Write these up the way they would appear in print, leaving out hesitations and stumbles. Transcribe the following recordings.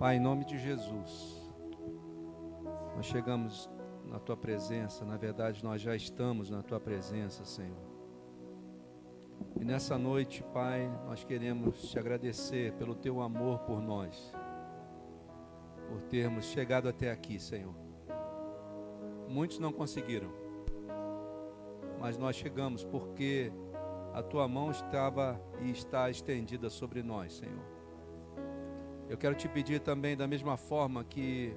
Pai, em nome de Jesus, nós chegamos na Tua presença, na verdade nós já estamos na Tua presença, Senhor. E nessa noite, Pai, nós queremos Te agradecer pelo Teu amor por nós, por termos chegado até aqui, Senhor. Muitos não conseguiram, mas nós chegamos porque a Tua mão estava e está estendida sobre nós, Senhor. Eu quero Te pedir também, da mesma forma, que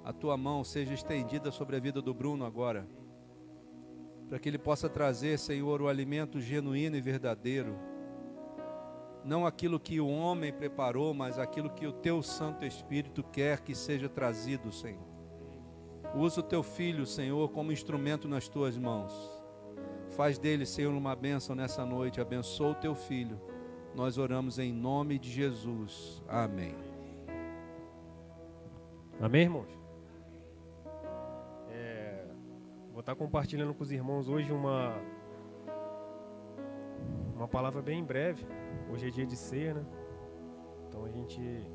a Tua mão seja estendida sobre a vida do Bruno agora, para que ele possa trazer, Senhor, o alimento genuíno e verdadeiro, não aquilo que o homem preparou, mas aquilo que o Teu Santo Espírito quer que seja trazido, Senhor. Usa o Teu Filho, Senhor, como instrumento nas Tuas mãos. Faz dele, Senhor, uma bênção nessa noite. Abençoa o Teu Filho. Nós oramos em nome de Jesus. Amém. Amém, irmãos? Vou estar compartilhando com os irmãos hoje uma palavra bem breve. Hoje é dia de ceia, né? Então a gente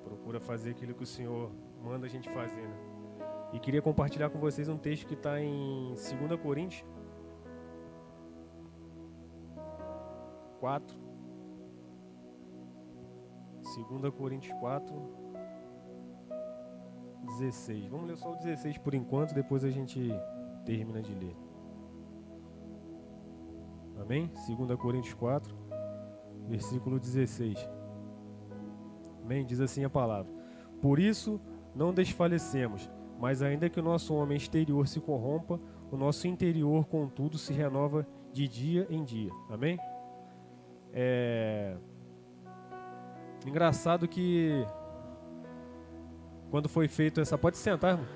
procura fazer aquilo que o Senhor manda a gente fazer, né? E queria compartilhar com vocês um texto que está em 2 Coríntios 4. 2 Coríntios 4, 16. Vamos ler só o 16 por enquanto, depois a gente termina de ler. Amém? 2 Coríntios 4, versículo 16. Amém? Diz assim a palavra: Por isso não desfalecemos, mas ainda que o nosso homem exterior se corrompa, o nosso interior, contudo, se renova de dia em dia. Amém? Engraçado que quando foi feito essa... Pode sentar, irmão.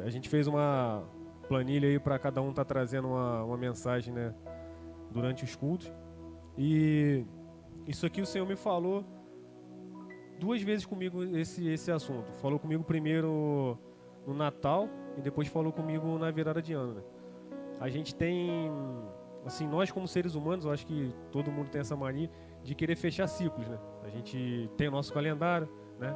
A gente fez uma planilha aí para cada um estar trazendo uma mensagem, né, durante os cultos. E isso aqui o Senhor me falou 2 vezes comigo esse assunto. Falou comigo primeiro no Natal e depois falou comigo na virada de ano, né? A gente tem, assim, nós como seres humanos, eu acho que todo mundo tem essa mania de querer fechar ciclos, né? A gente tem o nosso calendário, né?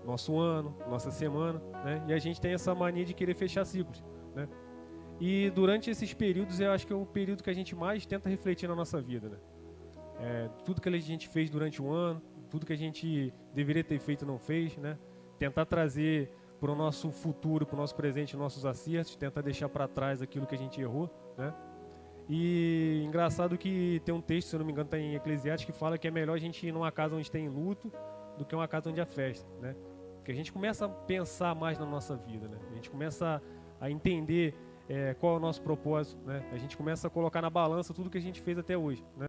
Nosso ano, nossa semana, né? E a gente tem essa mania de querer fechar ciclos, né? E durante esses períodos, eu acho que é o período que a gente mais tenta refletir na nossa vida, né? Tudo que a gente fez durante o ano, tudo que a gente deveria ter feito e não fez, né? Tentar trazer para o nosso futuro, para o nosso presente, nossos acertos, tentar deixar para trás aquilo que a gente errou, né? E engraçado que tem um texto, se eu não me engano, está em Eclesiastes, que fala que é melhor a gente ir numa casa onde tem luto do que uma casa onde há festa, né? Porque a gente começa a pensar mais na nossa vida, né? A gente começa a entender qual é o nosso propósito, né? A gente começa a colocar na balança tudo que a gente fez até hoje, né?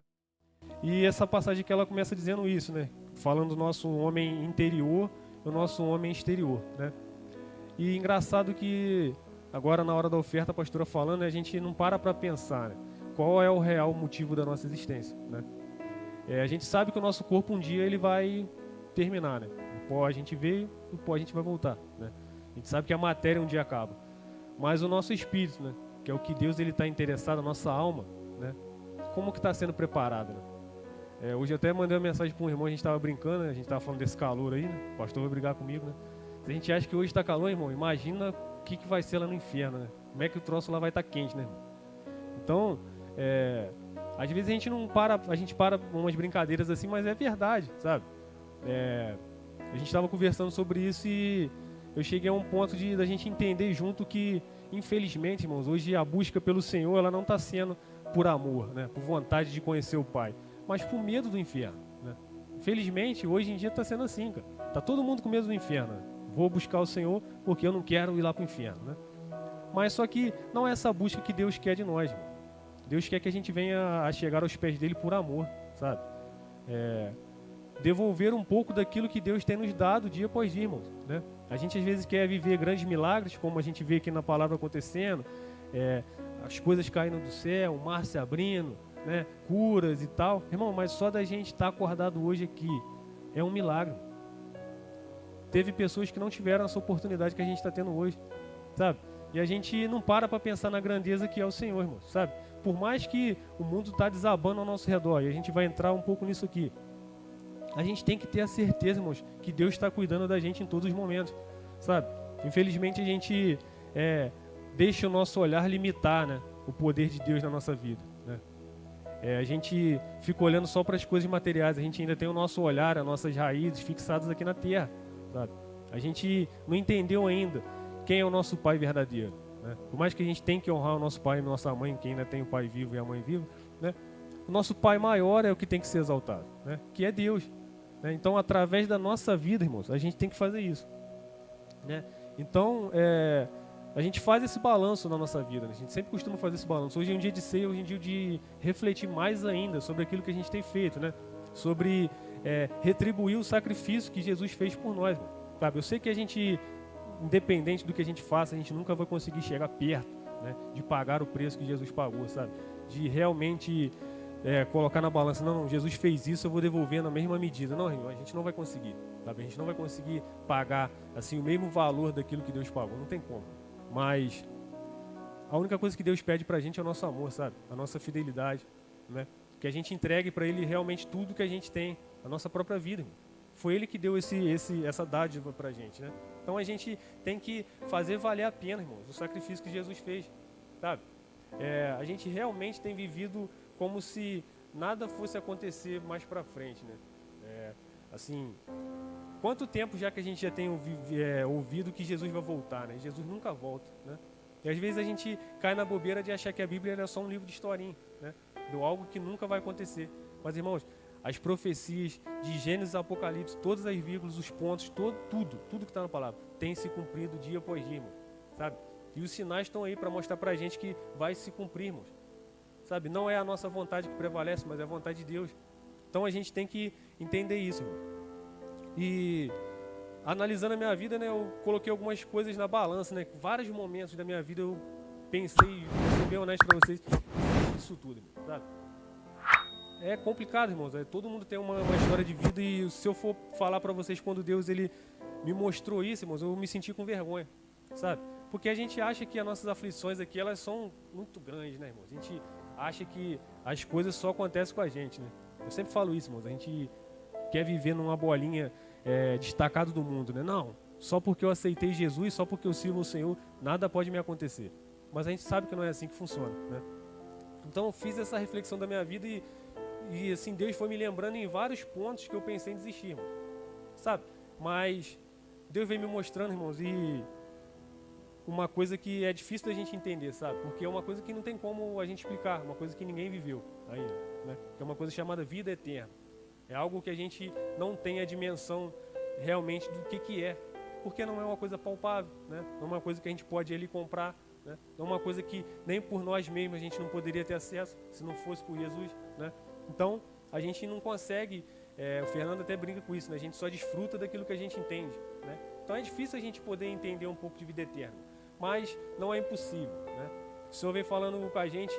E essa passagem que ela começa dizendo isso, né? Falando do nosso homem interior e o nosso homem exterior, né? E engraçado que agora na hora da oferta a pastora falando, a gente não para pensar, né? Qual é o real motivo da nossa existência, né? A gente sabe que o nosso corpo um dia ele vai terminar, né? O pó a gente veio, o pó a gente vai voltar, né? A gente sabe que a matéria um dia acaba, mas o nosso espírito, né? Que é o que Deus ele está interessado, a nossa alma, né? Como que está sendo preparada, né? Hoje eu até mandei uma mensagem para um irmão, a gente estava brincando, né? A gente estava falando desse calor aí, né? O pastor vai brigar comigo, né? Se a gente acha que hoje está calor, irmão, imagina o que vai ser lá no inferno, né? Como é que o troço lá vai estar quente, né, irmão? Então, às vezes a gente não para, a gente para umas brincadeiras assim, mas é verdade, sabe? A gente estava conversando sobre isso e eu cheguei a um ponto da gente entender junto que, infelizmente, irmãos, hoje a busca pelo Senhor, ela não está sendo por amor, né? Por vontade de conhecer o Pai, mas por medo do inferno, né? Infelizmente, hoje em dia está sendo assim, cara. Tá todo mundo com medo do inferno, né? Vou buscar o Senhor porque eu não quero ir lá para o inferno, né? Mas só que não é essa busca que Deus quer de nós, irmão. Deus quer que a gente venha a chegar aos pés dele por amor, sabe? Devolver um pouco daquilo que Deus tem nos dado dia após dia, irmãos, né? A gente às vezes quer viver grandes milagres, como a gente vê aqui na palavra acontecendo, as coisas caindo do céu, o mar se abrindo, né? Curas e tal. Irmão, mas só da gente estar acordado hoje aqui é um milagre. Teve pessoas que não tiveram essa oportunidade que a gente está tendo hoje, sabe? E a gente não para pensar na grandeza que é o Senhor, irmão, sabe? Por mais que o mundo está desabando ao nosso redor, e a gente vai entrar um pouco nisso aqui, a gente tem que ter a certeza, irmãos, que Deus está cuidando da gente em todos os momentos, sabe? Infelizmente a gente deixa o nosso olhar limitar, né, o poder de Deus na nossa vida, né? A gente fica olhando só para as coisas materiais, a gente ainda tem o nosso olhar, as nossas raízes fixadas aqui na terra, sabe? A gente não entendeu ainda quem é o nosso pai verdadeiro, né? Por mais que a gente tenha que honrar o nosso pai e nossa mãe, quem ainda tem o pai vivo e a mãe viva, né? O nosso pai maior é o que tem que ser exaltado, né? Que é Deus, né? Então, através da nossa vida, irmãos, a gente tem que fazer isso, né? Então, a gente faz esse balanço na nossa vida, né? A gente sempre costuma fazer esse balanço. Hoje é um dia de ceia, hoje é um dia de refletir mais ainda sobre aquilo que a gente tem feito, né? Sobre retribuir o sacrifício que Jesus fez por nós, sabe? Eu sei que a gente, independente do que a gente faça, a gente nunca vai conseguir chegar perto, né, de pagar o preço que Jesus pagou, sabe? De realmente colocar na balança, não, Jesus fez isso, eu vou devolver na mesma medida. Não, irmão, a gente não vai conseguir, sabe? A gente não vai conseguir pagar assim o mesmo valor daquilo que Deus pagou, não tem como. Mas a única coisa que Deus pede pra gente é o nosso amor, sabe? A nossa fidelidade, né? Que a gente entregue para Ele realmente tudo que a gente tem, a nossa própria vida, irmão. Foi Ele que deu essa dádiva pra gente, né? Então a gente tem que fazer valer a pena, irmãos, o sacrifício que Jesus fez, sabe? A gente realmente tem vivido como se nada fosse acontecer mais pra frente, né? Assim, quanto tempo já que a gente já tem ouvido que Jesus vai voltar, né? Jesus nunca volta, né? E às vezes a gente cai na bobeira de achar que a Bíblia é só um livro de historinha, né? De algo que nunca vai acontecer. Mas, irmãos, as profecias de Gênesis a Apocalipse, todas as vírgulas, os pontos, tudo que está na palavra, tem se cumprido dia após dia, irmão, sabe? E os sinais estão aí para mostrar para a gente que vai se cumprir, irmãos, sabe? Não é a nossa vontade que prevalece, mas é a vontade de Deus. Então a gente tem que entender isso, irmão. E analisando a minha vida, né, eu coloquei algumas coisas na balança, né? Vários momentos da minha vida eu pensei, vou ser bem honesto para vocês, isso tudo, irmão, sabe? É complicado, irmãos. Todo mundo tem uma história de vida e se eu for falar para vocês quando Deus ele me mostrou isso, irmãos, eu me senti com vergonha, sabe? Porque a gente acha que as nossas aflições aqui, elas são muito grandes, né, irmãos? A gente acha que as coisas só acontecem com a gente, né? Eu sempre falo isso, irmãos. A gente quer viver numa bolinha destacado do mundo, né? Não, só porque eu aceitei Jesus, só porque eu sirvo o Senhor, nada pode me acontecer. Mas a gente sabe que não é assim que funciona, né? Então eu fiz essa reflexão da minha vida e assim, Deus foi me lembrando em vários pontos que eu pensei em desistir, irmão, sabe? Mas Deus veio me mostrando, irmãos, e uma coisa que é difícil da gente entender, sabe? Porque é uma coisa que não tem como a gente explicar, uma coisa que ninguém viveu ainda, né? Que é uma coisa chamada vida eterna. É algo que a gente não tem a dimensão realmente do que é, porque não é uma coisa palpável, né? Não é uma coisa que a gente pode ir ali comprar, né? Não é uma coisa que nem por nós mesmos a gente não poderia ter acesso se não fosse por Jesus, né? Então, a gente não consegue, o Fernando até brinca com isso, né? A gente só desfruta daquilo que a gente entende, né? Então é difícil a gente poder entender um pouco de vida eterna, mas não é impossível, né? O Senhor vem falando com a gente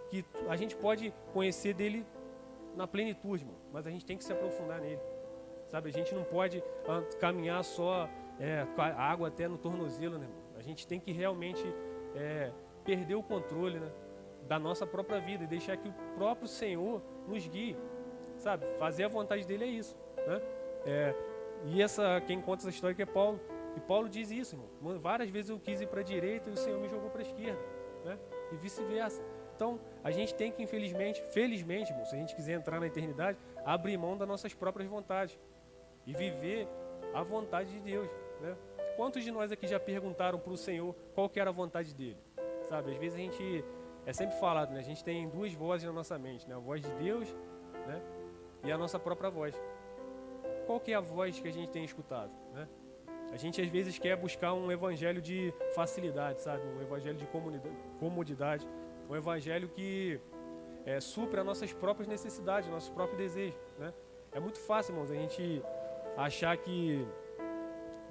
que a gente pode conhecer dele na plenitude, irmão, mas a gente tem que se aprofundar nele, sabe? A gente não pode caminhar só com a água até no tornozelo, né, irmão? A gente tem que realmente perder o controle, né, da nossa própria vida e deixar que o próprio Senhor nos guie, sabe? Fazer a vontade dele é isso, né? E quem conta essa história que é Paulo. E Paulo diz isso, irmão. Várias vezes eu quis ir para a direita e o Senhor me jogou para a esquerda, né? E vice-versa. Então, a gente tem que, felizmente, irmão, se a gente quiser entrar na eternidade, abrir mão das nossas próprias vontades e viver a vontade de Deus, né? Quantos de nós aqui já perguntaram para o Senhor qual que era a vontade dele? Sabe, às vezes a gente... É sempre falado, né? A gente tem duas vozes na nossa mente, né? A voz de Deus, né? E a nossa própria voz. Qual que é a voz que a gente tem escutado, né? A gente às vezes quer buscar um evangelho de facilidade, sabe? Um evangelho de comodidade. Um evangelho que supra as nossas próprias necessidades, nossos próprios desejos, né? É muito fácil, irmãos, a gente achar que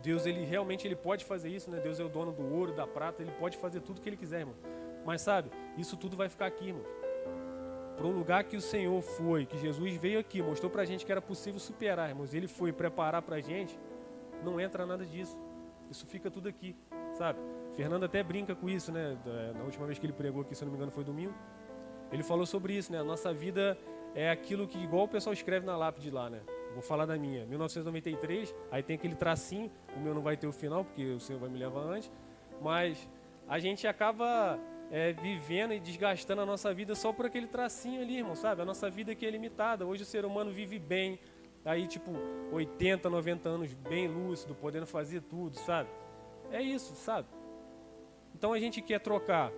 Deus realmente pode fazer isso, né? Deus é o dono do ouro, da prata, Ele pode fazer tudo o que Ele quiser, irmão. Mas sabe, isso tudo vai ficar aqui, irmão. Para o lugar que o Senhor foi, que Jesus veio aqui, mostrou para a gente que era possível superar, irmãos. Ele foi preparar para a gente, não entra nada disso. Isso fica tudo aqui, sabe? Fernando até brinca com isso, né? Na última vez que ele pregou aqui, se eu não me engano, foi domingo. Ele falou sobre isso, né? A nossa vida é aquilo que, igual o pessoal escreve na lápide lá, né? Vou falar da minha, 1993, aí tem aquele tracinho, o meu não vai ter o final, porque o Senhor vai me levar antes, mas a gente acaba vivendo e desgastando a nossa vida só por aquele tracinho ali, irmão, sabe? A nossa vida que é limitada. Hoje o ser humano vive bem, aí tipo 80, 90 anos, bem lúcido, podendo fazer tudo, sabe? É isso, sabe? Então a gente quer trocar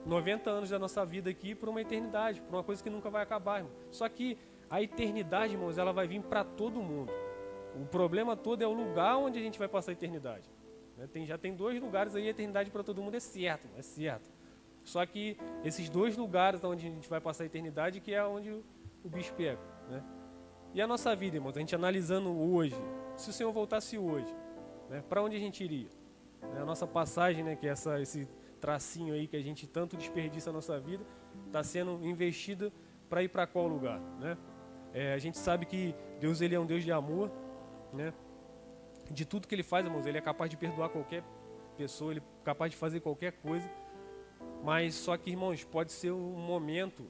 90 anos da nossa vida aqui por uma eternidade, por uma coisa que nunca vai acabar, irmão. Só que a eternidade, irmãos, ela vai vir para todo mundo. O problema todo é o lugar onde a gente vai passar a eternidade. Já tem 2 lugares aí, a eternidade para todo mundo é certo, é certo. Só que esses 2 lugares onde a gente vai passar a eternidade que é onde o bicho pega, né? E a nossa vida, irmãos, a gente analisando hoje, se o Senhor voltasse hoje, né, para onde a gente iria? A nossa passagem, né, que é esse tracinho aí que a gente tanto desperdiça a nossa vida, está sendo investida para ir para qual lugar, né? A gente sabe que Deus, ele é um Deus de amor, né? De tudo que ele faz, irmãos, ele é capaz de perdoar qualquer pessoa, ele é capaz de fazer qualquer coisa, mas só que, irmãos, pode ser um momento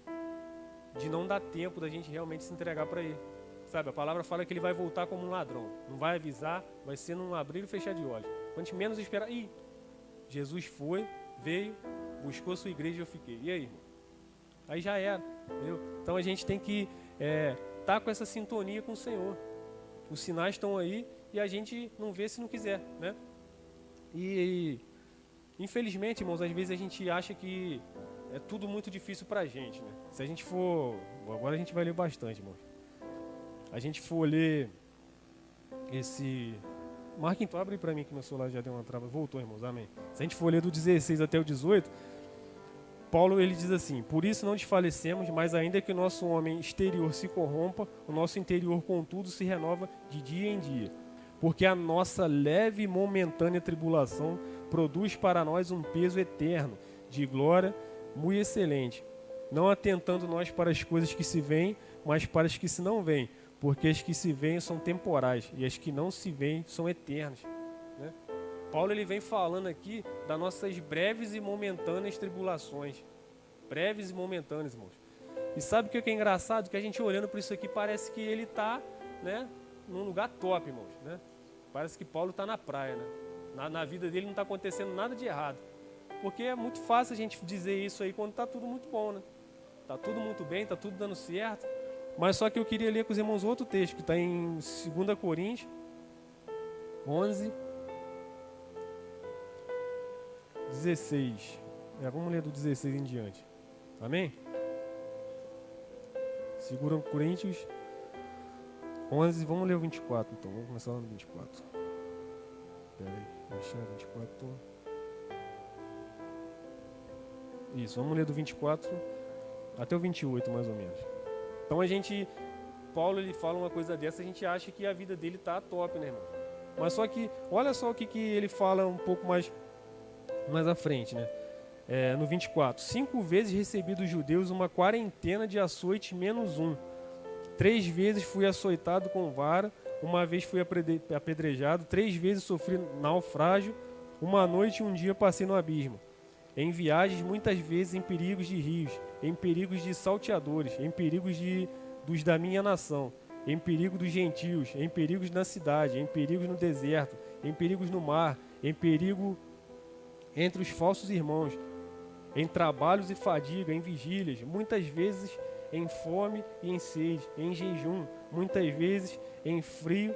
de não dar tempo da gente realmente se entregar para ele, sabe? A palavra fala que ele vai voltar como um ladrão, não vai avisar, vai ser num abrir e fechar de olhos. Quando a gente menos esperar, Jesus foi, veio, buscou sua igreja e eu fiquei. E aí, irmão? Aí já era, entendeu? Então a gente tem que tá com essa sintonia com o Senhor. Os sinais estão aí e a gente não vê se não quiser, né? E infelizmente, irmãos, às vezes a gente acha que é tudo muito difícil pra gente, né? Se a gente for... Agora a gente vai ler bastante, irmãos. A gente for ler esse... Marquinhos, abre para mim que meu celular já deu uma trava. Voltou, irmãos, amém. Se a gente for ler do 16 até o 18, Paulo, ele diz assim: por isso não desfalecemos, mas ainda que o nosso homem exterior se corrompa, o nosso interior, contudo, se renova de dia em dia. Porque a nossa leve e momentânea tribulação produz para nós um peso eterno, de glória muito excelente, não atentando nós para as coisas que se veem, mas para as que se não veem, porque as que se veem são temporais, e as que não se veem são eternas, né? Paulo, ele vem falando aqui das nossas breves e momentâneas tribulações. Breves e momentâneas, irmãos. E sabe o que é engraçado? Que a gente olhando para isso aqui parece que ele está, né, num lugar top, irmãos, né? Parece que Paulo está na praia, né? Na vida dele não está acontecendo nada de errado. Porque é muito fácil a gente dizer isso aí quando está tudo muito bom, né? Está tudo muito bem, está tudo dando certo. Mas só que eu queria ler com os irmãos outro texto, que está em 2 Coríntios 11, 16. Vamos ler do 16 em diante. Amém? 2 Coríntios 11, vamos ler o 24 então. Vamos começar lá no 24. Espera aí, deixa 24. Isso, vamos ler do 24 até o 28 mais ou menos. Então Paulo, ele fala uma coisa dessa, a gente acha que a vida dele tá top, né, irmão? Mas só que, olha só o que ele fala um pouco mais à frente, né? No 24, 5 vezes recebi dos judeus uma quarentena de açoite menos 1. 3 vezes fui açoitado com vara, uma vez fui apedrejado, 3 vezes sofri naufrágio, uma noite e um dia passei no abismo. Em viagens, muitas vezes em perigos de rios, em perigos de salteadores, em perigos dos da minha nação, em perigo dos gentios, em perigos na cidade, em perigos no deserto, em perigos no mar, em perigo entre os falsos irmãos, em trabalhos e fadiga, em vigílias, muitas vezes em fome e em sede, em jejum, muitas vezes em frio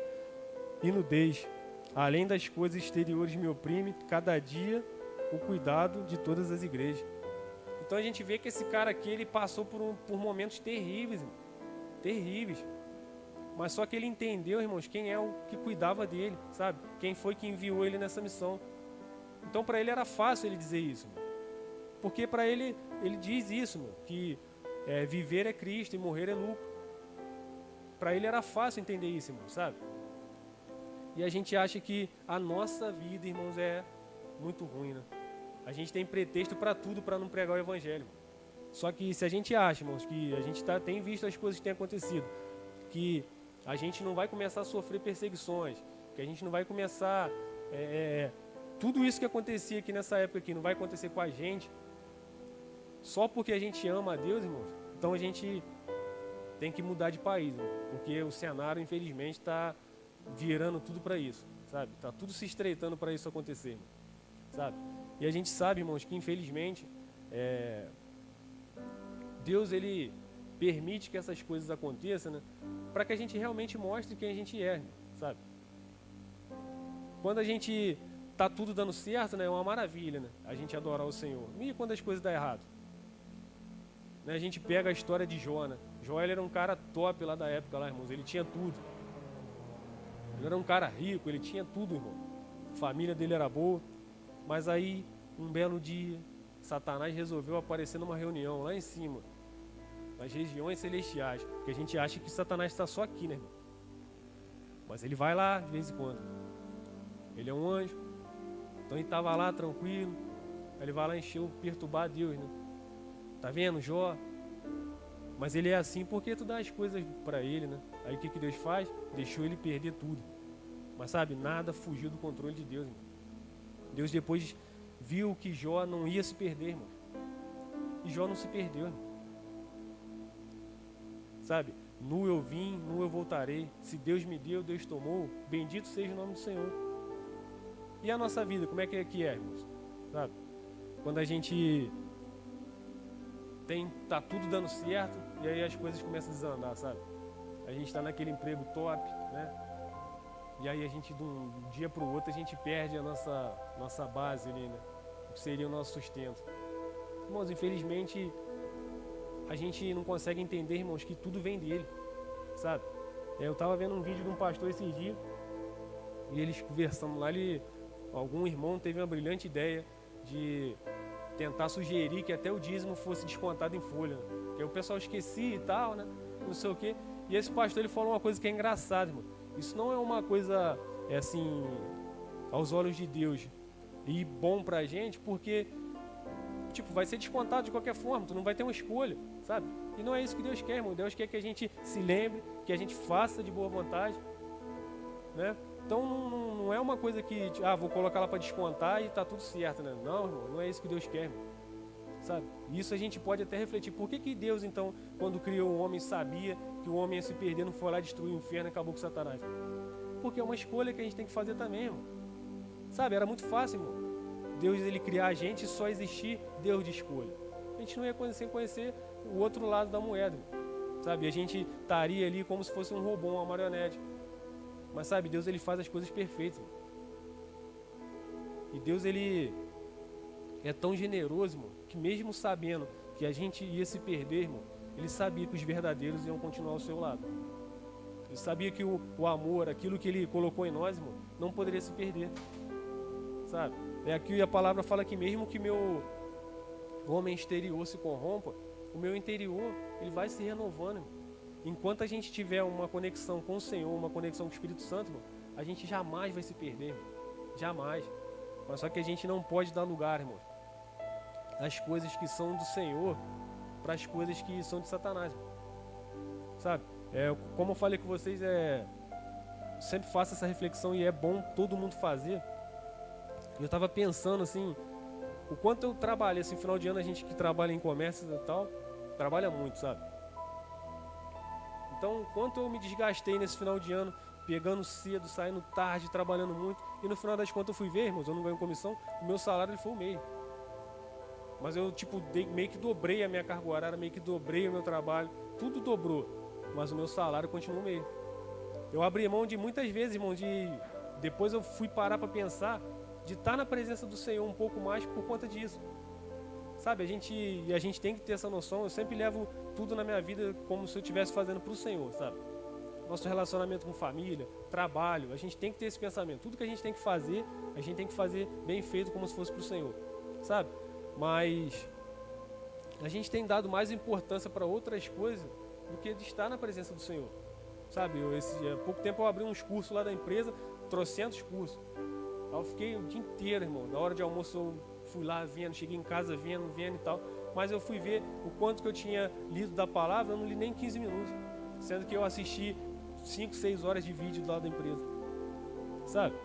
e nudez. Além das coisas exteriores me oprime cada dia o cuidado de todas as igrejas. Então a gente vê que esse cara aqui, ele passou por momentos terríveis, irmão. Terríveis. Mas só que ele entendeu, irmãos, quem é o que cuidava dele, sabe? Quem foi que enviou ele nessa missão. Então para ele era fácil ele dizer isso, irmão. Porque para ele diz isso, irmão, que viver é Cristo e morrer é lucro. Para ele era fácil entender isso, irmão, sabe? E a gente acha que a nossa vida, irmãos, é muito ruim, né? A gente tem pretexto para tudo para não pregar o evangelho. Só que se a gente acha, irmãos, que a gente tem visto as coisas que têm acontecido, que a gente não vai começar a sofrer perseguições, que a gente não vai começar tudo isso que acontecia aqui nessa época aqui não vai acontecer com a gente, só porque a gente ama a Deus, irmãos, então a gente tem que mudar de país, irmão, porque o cenário, infelizmente, está virando tudo para isso, sabe? Está tudo se estreitando para isso acontecer, irmão, sabe? E a gente sabe, irmãos, que infelizmente Deus, Ele permite que essas coisas aconteçam, né? Para que a gente realmente mostre quem a gente é, sabe? Quando a gente tá tudo dando certo, né? É uma maravilha, né? A gente adorar o Senhor. E quando as coisas dão errado? Né? A gente pega a história de Jó, né? Jó, ele era um cara top lá da época, lá, irmãos. Ele tinha tudo. Ele era um cara rico, ele tinha tudo, irmão. A família dele era boa. Mas aí, um belo dia, Satanás resolveu aparecer numa reunião lá em cima, nas regiões celestiais. Porque a gente acha que Satanás está só aqui, né, irmão? Mas ele vai lá de vez em quando. Ele é um anjo. Então ele estava lá tranquilo. Aí ele vai lá encher, perturbar Deus, né? Tá vendo, Jó? Mas ele é assim porque tu dá as coisas para ele, né? Aí o que Deus faz? Deixou ele perder tudo. Mas sabe, nada fugiu do controle de Deus, irmão. Deus depois viu que Jó não ia se perder, irmão. E Jó não se perdeu, irmão. Sabe? Nu eu vim, nu eu voltarei. Se Deus me deu, Deus tomou. Bendito seja o nome do Senhor. E a nossa vida, como é que é, irmãos? Sabe? Quando a gente tá tudo dando certo e aí as coisas começam a desandar, sabe? A gente está naquele emprego top, né? E aí a gente, de um dia para o outro, a gente perde a nossa base ali, né? O que seria o nosso sustento. Irmãos, infelizmente, a gente não consegue entender, irmãos, que tudo vem dele, sabe? Eu estava vendo um vídeo de um pastor esses dias e eles conversando lá, algum irmão teve uma brilhante ideia de tentar sugerir que até o dízimo fosse descontado em folha, né? Que o pessoal esquecia e tal, né? Não sei o quê. E esse pastor, ele falou uma coisa que é engraçada, irmão. Isso não é uma coisa, assim, aos olhos de Deus e bom pra gente, porque, tipo, vai ser descontado de qualquer forma, tu não vai ter uma escolha, sabe? E não é isso que Deus quer, irmão. Deus quer que a gente se lembre, que a gente faça de boa vontade, né? Então não é uma coisa que, vou colocar lá para descontar e tá tudo certo, né? Não, irmão, não é isso que Deus quer, irmão. Sabe? Isso a gente pode até refletir. Por que Deus, então, quando criou o homem, sabia que o homem ia se perder, não foi lá destruir o inferno e acabou com Satanás? Porque é uma escolha que a gente tem que fazer também, irmão. Sabe? Era muito fácil, irmão. Deus, ele criar a gente e só existir Deus de escolha. A gente não ia conhecer o outro lado da moeda, irmão. Sabe? A gente estaria ali como se fosse um robô, uma marionete. Mas sabe, Deus, ele faz as coisas perfeitas, irmão. E Deus, ele é tão generoso, irmão, que mesmo sabendo que a gente ia se perder, irmão, ele sabia que os verdadeiros iam continuar ao seu lado. Ele sabia que o amor, aquilo que ele colocou em nós, irmão, não poderia se perder. Sabe? Aqui a palavra fala que mesmo que meu homem exterior se corrompa, o meu interior, ele vai se renovando, irmão. Enquanto a gente tiver uma conexão com o Senhor, uma conexão com o Espírito Santo, irmão, a gente jamais vai se perder, irmão. Jamais. Mas só que a gente não pode dar lugar, irmão, às coisas que são do Senhor para as coisas que são de Satanás, irmão. Sabe? Como eu falei com vocês, sempre faço essa reflexão e é bom todo mundo fazer. Eu estava pensando assim, o quanto eu trabalhei, assim, final de ano a gente que trabalha em comércio e tal, trabalha muito, sabe? Então, quanto eu me desgastei nesse final de ano, pegando cedo, saindo tarde, trabalhando muito, e no final das contas eu fui ver, irmãos, eu não ganho comissão, o meu salário ele foi o meio. Mas eu, meio que dobrei a minha carga horária, meio que dobrei o meu trabalho, tudo dobrou, mas o meu salário continuou meio. Eu abri mão de muitas vezes, irmão, depois eu fui parar para pensar, de estar na presença do Senhor um pouco mais por conta disso. Sabe, a gente tem que ter essa noção. Eu sempre levo tudo na minha vida como se eu estivesse fazendo para o Senhor, sabe? Nosso relacionamento com família, trabalho, a gente tem que ter esse pensamento. Tudo que a gente tem que fazer, a gente tem que fazer bem feito como se fosse para o Senhor, sabe? Mas a gente tem dado mais importância para outras coisas do que de estar na presença do Senhor, sabe? Há pouco tempo eu abri uns cursos lá da empresa, 300 cursos. Eu fiquei o dia inteiro, irmão. Na hora de almoço eu fui lá vendo, cheguei em casa vendo e tal. Mas eu fui ver o quanto que eu tinha lido da palavra, eu não li nem 15 minutos. Sendo que eu assisti 5, 6 horas de vídeo lá da empresa. Sabe?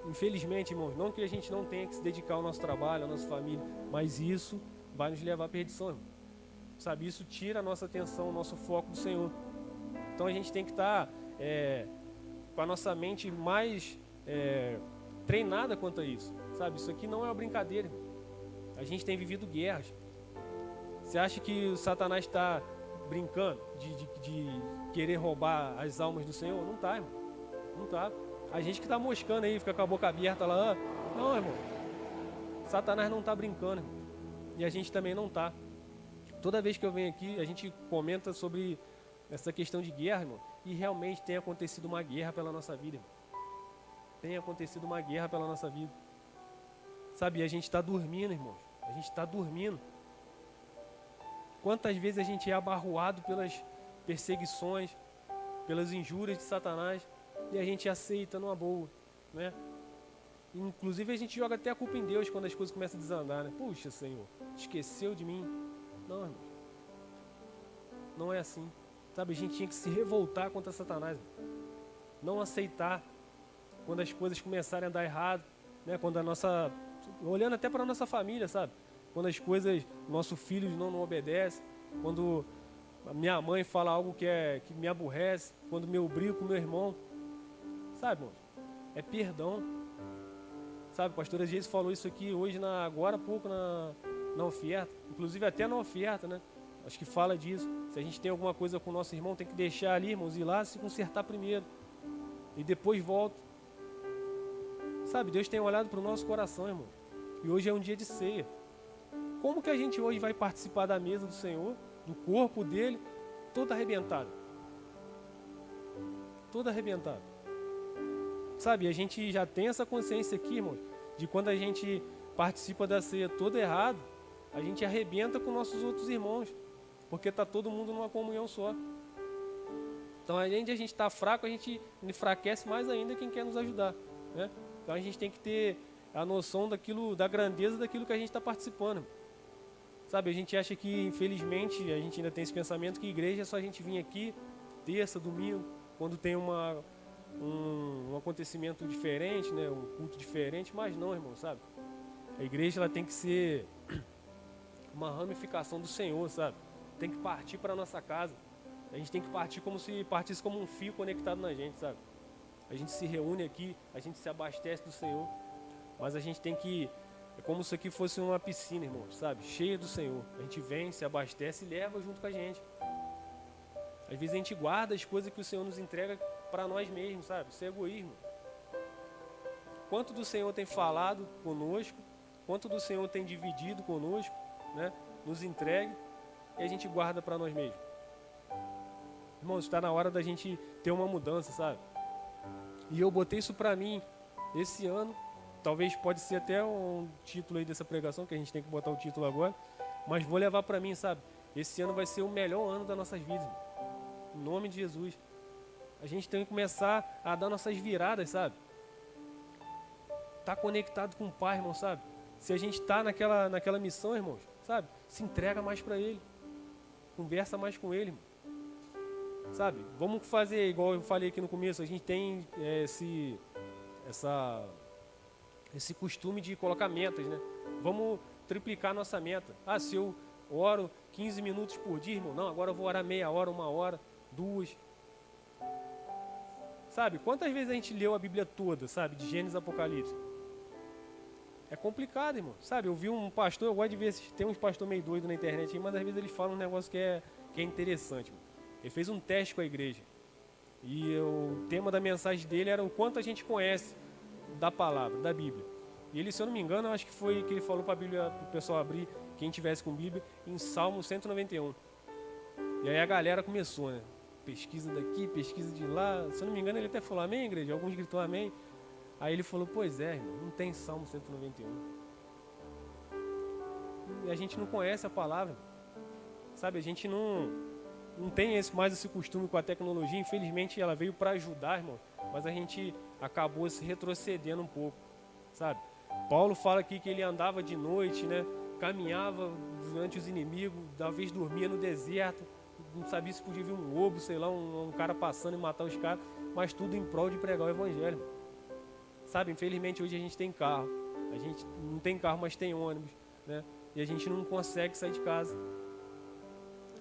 infelizmente, irmãos, não que a gente não tenha que se dedicar ao nosso trabalho, à nossa família, mas isso vai nos levar à perdição, irmão. Sabe, isso tira a nossa atenção, o nosso foco do Senhor. Então a gente tem que estar com a nossa mente mais treinada quanto a isso. Sabe, isso aqui não é uma brincadeira, irmão. A gente tem vivido guerras. Você acha que o Satanás está brincando de querer roubar as almas do Senhor? Não está, irmão. Não está. A gente que está moscando aí, fica com a boca aberta lá. Não, irmão. Satanás não está brincando, irmão. E a gente também não está. Toda vez que eu venho aqui, a gente comenta sobre essa questão de guerra, irmão. E realmente tem acontecido uma guerra pela nossa vida, irmão. Tem acontecido uma guerra pela nossa vida. Sabe, e a gente está dormindo, irmãos. A gente está dormindo. Quantas vezes a gente é abarroado pelas perseguições, pelas injúrias de Satanás, e a gente aceita numa boa, né? Inclusive a gente joga até a culpa em Deus quando as coisas começam a desandar, né? Puxa, Senhor, esqueceu de mim. Não, irmão. Não é assim. Sabe, a gente tinha que se revoltar contra Satanás, irmão. Não aceitar quando as coisas começarem a dar errado, né? Quando a nossa... Olhando até para a nossa família, sabe? Quando as coisas, nosso filho não obedece, quando a minha mãe fala algo que me aborrece, quando eu brigo com meu irmão, sabe, irmão? É perdão. Sabe, a pastora Jesus falou isso aqui hoje, agora há pouco na oferta, inclusive até na oferta, né? Acho que fala disso. Se a gente tem alguma coisa com o nosso irmão, tem que deixar ali, irmãos, ir lá se consertar primeiro e depois volta. Sabe, Deus tem olhado para o nosso coração, irmão. E hoje é um dia de ceia. Como que a gente hoje vai participar da mesa do Senhor, do corpo dele, todo arrebentado? Todo arrebentado. Sabe, a gente já tem essa consciência aqui, irmão, de quando a gente participa da ceia todo errado, a gente arrebenta com nossos outros irmãos, porque está todo mundo numa comunhão só. Então, além de a gente estar fraco, a gente enfraquece mais ainda quem quer nos ajudar, né? Então, a gente tem que ter a noção da grandeza daquilo que a gente está participando. Sabe, a gente acha que, infelizmente, a gente ainda tem esse pensamento que igreja é só a gente vir aqui, terça, domingo, quando tem um acontecimento diferente, né, um culto diferente, mas não, irmão, sabe? A igreja ela tem que ser uma ramificação do Senhor, sabe? Tem que partir para a nossa casa. A gente tem que partir como se partisse como um fio conectado na gente, sabe? A gente se reúne aqui, a gente se abastece do Senhor, mas a gente tem que... É como se aqui fosse uma piscina, irmão, sabe? Cheia do Senhor. A gente vem, se abastece e leva junto com a gente. Às vezes a gente guarda as coisas que o Senhor nos entrega para nós mesmos, sabe? Isso é egoísmo. Quanto do Senhor tem falado conosco, quanto do Senhor tem dividido conosco, né? Nos entregue e a gente guarda para nós mesmos. Irmãos, está na hora da gente ter uma mudança, sabe? E eu botei isso para mim esse ano. Talvez pode ser até um título aí dessa pregação, que a gente tem que botar o título agora. Mas vou levar para mim, sabe? Esse ano vai ser o melhor ano das nossas vidas. Em nome de Jesus. A gente tem que começar a dar nossas viradas, sabe? Tá conectado com o Pai, irmão, sabe? Se a gente tá naquela missão, irmãos, sabe? Se entrega mais para Ele. Conversa mais com Ele, irmão. Sabe? Vamos fazer, igual eu falei aqui no começo, a gente tem esse costume de colocar metas, né? Vamos triplicar nossa meta. Ah, se eu oro 15 minutos por dia, irmão, não, agora eu vou orar meia hora, 1 hora, 2. Sabe, quantas vezes a gente leu a Bíblia toda, sabe, de Gênesis a Apocalipse? É complicado, irmão. Sabe, eu vi um pastor, eu gosto de ver, tem uns pastor meio doido na internet aí, mas às vezes eles falam um negócio que é interessante, irmão. Ele fez um teste com a igreja. E o tema da mensagem dele era o quanto a gente conhece da palavra, da Bíblia. E ele, se eu não me engano, eu acho que foi que ele falou para a Bíblia, para o pessoal abrir, quem tivesse com Bíblia, em Salmo 191. E aí a galera começou, né? Pesquisa daqui, pesquisa de lá. Se eu não me engano, ele até falou amém, igreja. Alguns gritou amém. Aí ele falou, pois é, irmão, não tem Salmo 191. E a gente não conhece a palavra. Sabe, a gente não tem mais esse costume com a tecnologia. Infelizmente, ela veio para ajudar, irmão. Mas a gente acabou se retrocedendo um pouco, sabe? Paulo fala aqui que ele andava de noite, né? Caminhava durante os inimigos, talvez dormia no deserto, não sabia se podia vir um lobo, sei lá, um cara passando e matar os caras, mas tudo em prol de pregar o evangelho. Sabe, infelizmente hoje a gente tem carro. A gente não tem carro, mas tem ônibus, né? E a gente não consegue sair de casa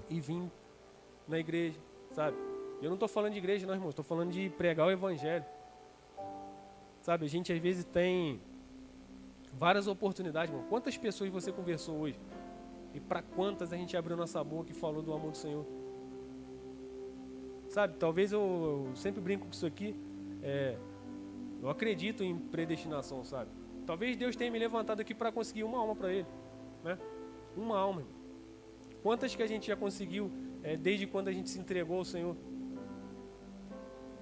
e vir na igreja, sabe? Eu não estou falando de igreja, não, irmãos. Estou falando de pregar o evangelho. Sabe, a gente às vezes tem várias oportunidades, irmão. Quantas pessoas você conversou hoje? E para quantas a gente abriu nossa boca e falou do amor do Senhor? Sabe, talvez eu sempre brinco com isso aqui. Eu acredito em predestinação, sabe? Talvez Deus tenha me levantado aqui para conseguir uma alma para Ele, né? Uma alma, irmão. Quantas que a gente já conseguiu desde quando a gente se entregou ao Senhor?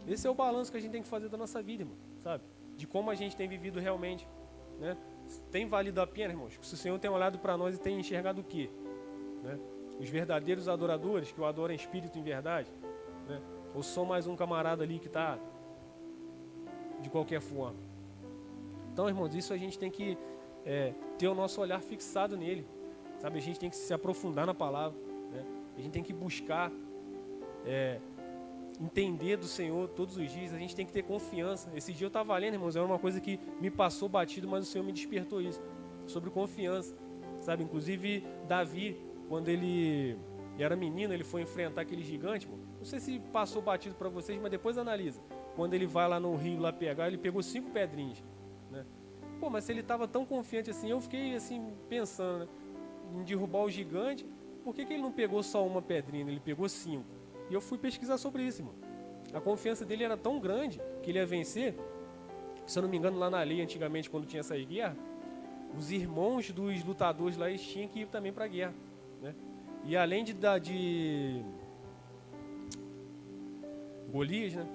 Esse é o balanço que a gente tem que fazer da nossa vida, irmão, sabe? De como a gente tem vivido realmente, né? Tem valido a pena, irmãos? Se o Senhor tem olhado para nós e tem enxergado o quê? Né? Os verdadeiros adoradores que o adoram em espírito e em verdade, né? Ou só mais um camarada ali que está de qualquer forma? Então, irmãos, isso a gente tem que ter o nosso olhar fixado nele, sabe? A gente tem que se aprofundar na palavra, né? A gente tem que buscar entender do Senhor todos os dias. A gente tem que ter confiança. Esse dia eu estava lendo, irmãos, era uma coisa que me passou batido, mas o Senhor me despertou isso, sobre confiança, sabe? Inclusive Davi, quando ele era menino, ele foi enfrentar aquele gigante, irmão. Não sei se passou batido para vocês, mas depois analisa. Quando ele vai lá no rio lá pegar, ele pegou 5 pedrinhas, né? Pô, mas se ele estava tão confiante assim, eu fiquei assim pensando, né, em derrubar o gigante. Por que ele não pegou só uma pedrinha? Ele pegou 5. E eu fui pesquisar sobre isso, irmão. A confiança dele era tão grande que ele ia vencer. Se eu não me engano, lá na lei, antigamente, quando tinha essas guerras, os irmãos dos lutadores lá, eles tinham que ir também para a guerra, né? E além de Golias, né,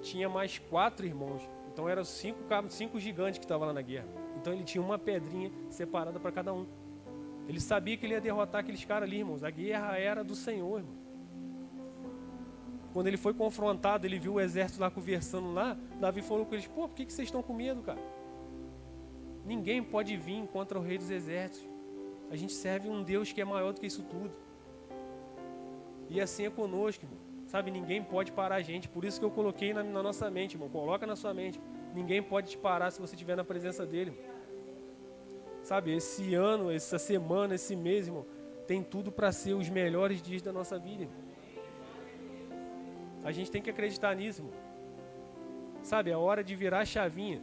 tinha mais 4 irmãos. Então eram 5 gigantes que estavam lá na guerra. Então ele tinha uma pedrinha separada para cada um. Ele sabia que ele ia derrotar aqueles caras ali, irmãos. A guerra era do Senhor, irmão. Quando ele foi confrontado, ele viu o exército lá conversando lá. Davi falou com eles: pô, por que vocês estão com medo, cara? Ninguém pode vir contra o rei dos exércitos. A gente serve um Deus que é maior do que isso tudo. E assim é conosco, irmão. Sabe, ninguém pode parar a gente. Por isso que eu coloquei na nossa mente, irmão. Coloca na sua mente. Ninguém pode te parar se você estiver na presença dele, irmão. Sabe, esse ano, essa semana, esse mês, irmão, tem tudo para ser os melhores dias da nossa vida, irmão. A gente tem que acreditar nisso, irmão. Sabe, é hora de virar a chavinha.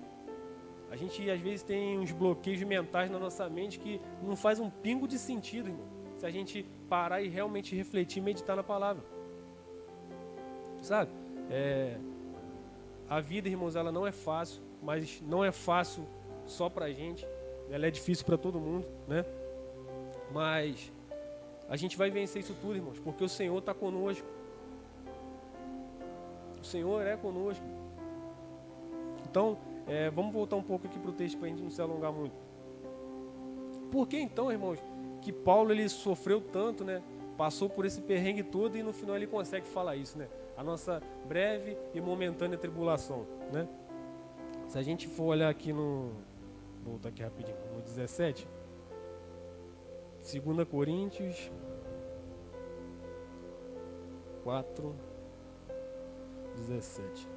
A gente, às vezes, tem uns bloqueios mentais na nossa mente que não faz um pingo de sentido, irmão, se a gente parar e realmente refletir e meditar na palavra. Sabe, a vida, irmãos, ela não é fácil, mas não é fácil só pra gente. Ela é difícil para todo mundo, né? Mas a gente vai vencer isso tudo, irmãos, porque o Senhor está conosco. O Senhor é conosco. Então, vamos voltar um pouco aqui para o texto para a gente não se alongar muito. Por que então, irmãos, que Paulo ele sofreu tanto, né? Passou por esse perrengue todo e no final ele consegue falar isso, né? A nossa breve e momentânea tribulação, né? Se a gente for olhar aqui no... Vou voltar aqui rapidinho, no 17. 2 Coríntios 4, 17.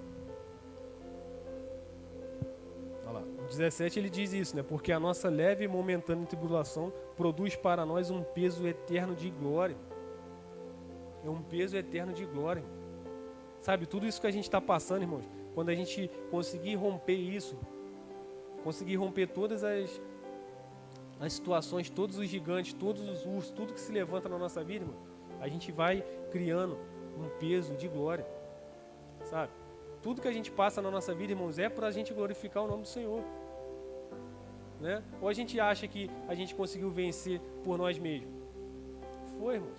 Olha lá. No 17 ele diz isso, né? Porque a nossa leve e momentânea tribulação produz para nós um peso eterno de glória. É um peso eterno de glória. Sabe, tudo isso que a gente está passando, irmãos, quando a gente conseguir romper isso, conseguir romper todas as situações, todos os gigantes, todos os ursos, tudo que se levanta na nossa vida, irmão, a gente vai criando um peso de glória, sabe? Tudo que a gente passa na nossa vida, irmãos, é para a gente glorificar o nome do Senhor, né? Ou a gente acha que a gente conseguiu vencer por nós mesmos? Foi, irmãos.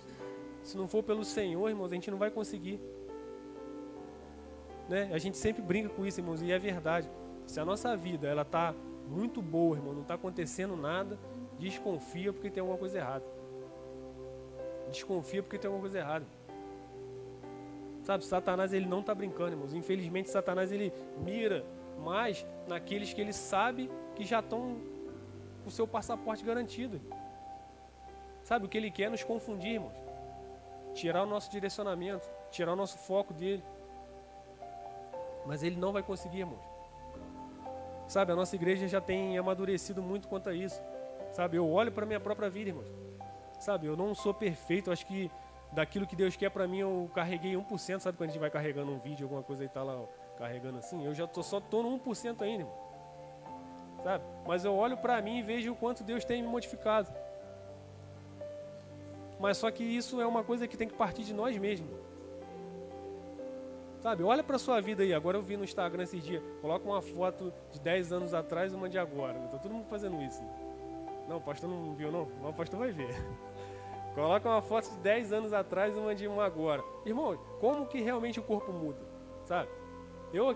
Se não for pelo Senhor, irmãos, a gente não vai conseguir, né? A gente sempre brinca com isso, irmãos, e é verdade. Se a nossa vida ela está muito boa, irmão, não está acontecendo nada, desconfia porque tem alguma coisa errada. Desconfia porque tem alguma coisa errada. Sabe, Satanás ele não está brincando, irmãos. Infelizmente, Satanás ele mira mais naqueles que ele sabe que já estão com o seu passaporte garantido. Sabe, o que ele quer é nos confundir, irmãos. Tirar o nosso direcionamento, tirar o nosso foco dele. Mas ele não vai conseguir, irmãos. Sabe, a nossa igreja já tem amadurecido muito quanto a isso. Sabe, eu olho para minha própria vida, irmãos. Sabe, eu não sou perfeito, acho que daquilo que Deus quer para mim eu carreguei 1%, sabe quando a gente vai carregando um vídeo, alguma coisa e tá lá, ó, carregando assim, eu já só tô no 1% ainda, irmão. Sabe, mas eu olho para mim e vejo o quanto Deus tem me modificado. Mas só que isso é uma coisa que tem que partir de nós mesmos. Sabe, olha para sua vida aí. Agora eu vi no Instagram esses dias, coloca uma foto de 10 anos atrás e uma de agora. Tá todo mundo fazendo isso. Não, o pastor não viu não? Mas o pastor vai ver. Coloca uma foto de 10 anos atrás e uma de uma agora. Irmão, como que realmente o corpo muda? Sabe? Eu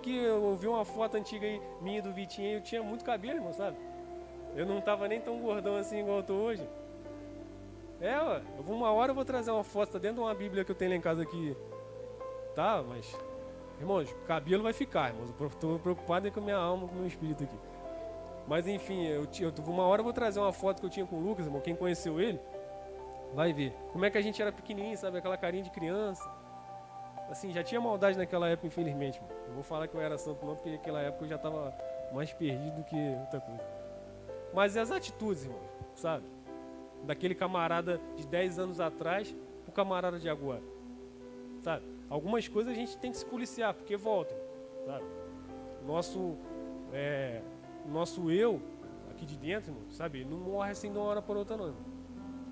vi uma foto antiga aí, minha e do Vitinho, eu tinha muito cabelo, irmão, sabe? Eu não tava nem tão gordão assim igual eu tô hoje. Ué, uma hora eu vou trazer uma foto, tá dentro de uma Bíblia que eu tenho lá em casa aqui. Tá, mas... Irmãos, cabelo vai ficar, irmãos. Eu tô preocupado com a minha alma, com o meu espírito aqui. Mas enfim, uma hora eu vou trazer uma foto que eu tinha com o Lucas, irmão. Quem conheceu ele, vai ver. Como é que a gente era pequenininho, sabe? Aquela carinha de criança. Assim, já tinha maldade naquela época, infelizmente, irmão. Não vou falar que eu era santo não, porque naquela época eu já tava mais perdido do que outra coisa. Mas e as atitudes, irmão, sabe? Daquele camarada de 10 anos atrás pro camarada de agora, sabe? Algumas coisas a gente tem que se policiar, porque voltam, sabe? Nosso eu, aqui de dentro, irmão, sabe? Não morre assim de uma hora por outra, não, irmão.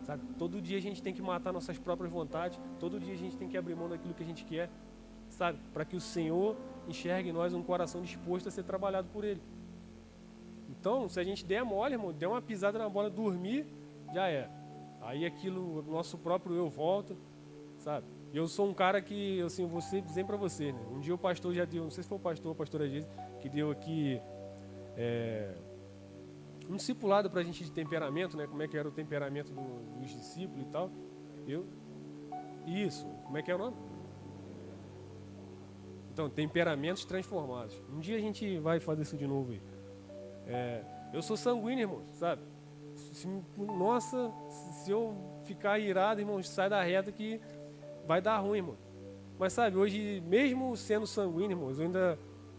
Sabe? Todo dia a gente tem que matar nossas próprias vontades, todo dia a gente tem que abrir mão daquilo que a gente quer, sabe? Para que o Senhor enxergue em nós um coração disposto a ser trabalhado por Ele. Então, se a gente der mole, irmão, der uma pisada na bola, dormir, já é. Aí aquilo, nosso próprio eu volta, sabe? Eu sou um cara que, assim, eu vou dizer pra você, né? Um dia o pastor já deu, não sei se foi o pastor ou a pastora Gise, que deu aqui um discipulado pra gente de temperamento, né? Como é que era o temperamento dos discípulos e tal. Isso, como é que é o nome? Então, temperamentos transformados. Um dia a gente vai fazer isso de novo aí. Eu sou sanguíneo, irmão, sabe? Se eu ficar irado, irmão, sai da reta que vai dar ruim, irmão. Mas sabe, hoje, mesmo sendo sanguíneo, irmãos,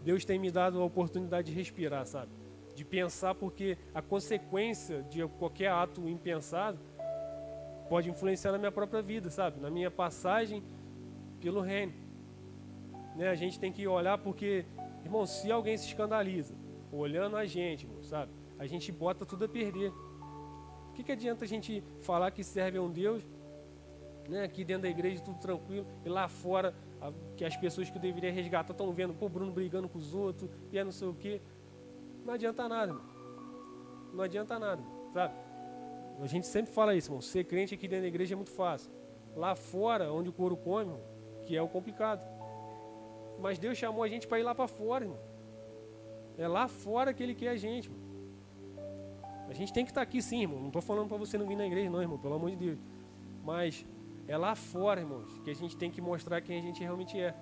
Deus tem me dado a oportunidade de respirar, sabe? De pensar, porque a consequência de qualquer ato impensado pode influenciar na minha própria vida, sabe? Na minha passagem pelo reino. Né? A gente tem que olhar porque, irmão, se alguém se escandaliza, olhando a gente, irmão, sabe? A gente bota tudo a perder. O que adianta a gente falar que serve a um Deus, né, aqui dentro da igreja tudo tranquilo, e lá fora que as pessoas que eu deveria resgatar estão vendo, pô, Bruno brigando com os outros, e não sei o quê. Não adianta nada, irmão. Não adianta nada, sabe? A gente sempre fala isso, irmão. Ser crente aqui dentro da igreja é muito fácil. Lá fora, onde o couro come, irmão, que é o complicado. Mas Deus chamou a gente para ir lá para fora, irmão. É lá fora que Ele quer a gente, irmão. A gente tem que estar aqui sim, irmão. Não estou falando para você não vir na igreja, não, irmão, pelo amor de Deus. Mas é lá fora, irmãos, que a gente tem que mostrar quem a gente realmente é.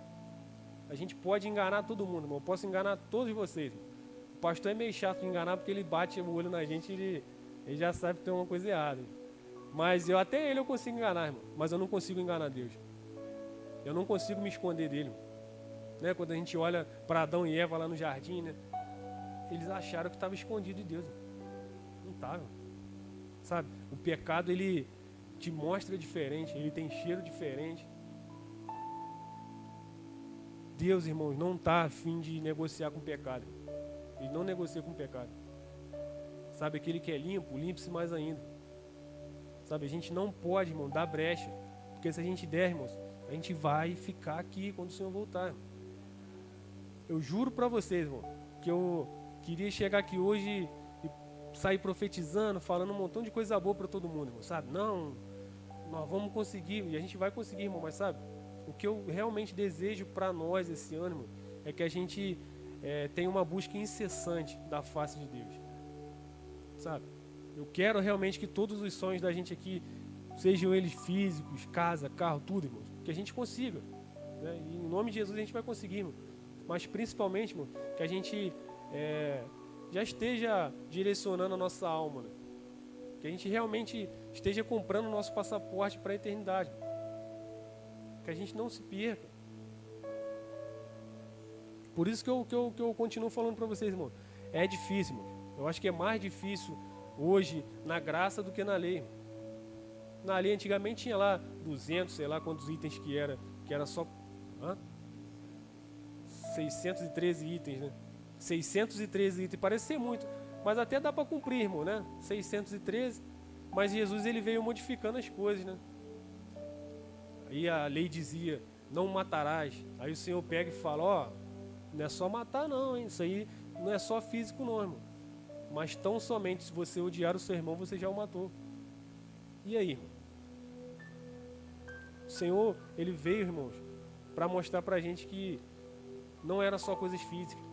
A gente pode enganar todo mundo, irmão. Eu posso enganar todos vocês. O pastor é meio chato de enganar porque ele bate o olho na gente e ele já sabe que tem uma coisa errada. Mas até ele eu consigo enganar, irmão. Mas eu não consigo enganar Deus. Eu não consigo me esconder dele, irmão. Né? Quando a gente olha para Adão e Eva lá no jardim, né? Eles acharam que estava escondido de Deus. Irmão. Não estava. Sabe? O pecado, ele te mostra diferente, ele tem cheiro diferente. Deus, irmãos, não está a fim de negociar com o pecado. Ele não negocia com o pecado. Sabe, aquele que é limpo, limpe-se mais ainda. Sabe, a gente não pode, irmão, dar brecha. Porque se a gente der, irmãos, a gente vai ficar aqui quando o Senhor voltar. Irmão. Eu juro para vocês, irmão, que eu queria chegar aqui hoje e sair profetizando, falando um montão de coisa boa para todo mundo, irmão, sabe? Não, nós vamos conseguir, e a gente vai conseguir, irmão, mas sabe? O que eu realmente desejo para nós esse ano, irmão, é que a gente tenha uma busca incessante da face de Deus, sabe? Eu quero realmente que todos os sonhos da gente aqui, sejam eles físicos, casa, carro, tudo, irmão, que a gente consiga, né? E em nome de Jesus a gente vai conseguir, irmão. Mas principalmente, irmão, que a gente já esteja direcionando a nossa alma, né? Que a gente realmente esteja comprando o nosso passaporte para a eternidade. Que a gente não se perca. Por isso que eu continuo falando para vocês, irmão. é difícil, irmão. Eu acho que é mais difícil hoje na graça do que na lei, irmão. Na lei antigamente tinha lá 200, sei lá quantos itens que era só 613 itens, né? 613 itens, parece ser muito, mas até dá para cumprir, irmão, né? 613, mas Jesus ele veio modificando as coisas, né? Aí a lei dizia, não matarás. Aí o Senhor pega e fala, ó, não é só matar não, hein? Isso aí não é só físico não, irmão. Mas tão somente se você odiar o seu irmão, você já o matou. E aí, irmão? O Senhor, ele veio, irmãos, para mostrar pra gente que não era só coisas físicas,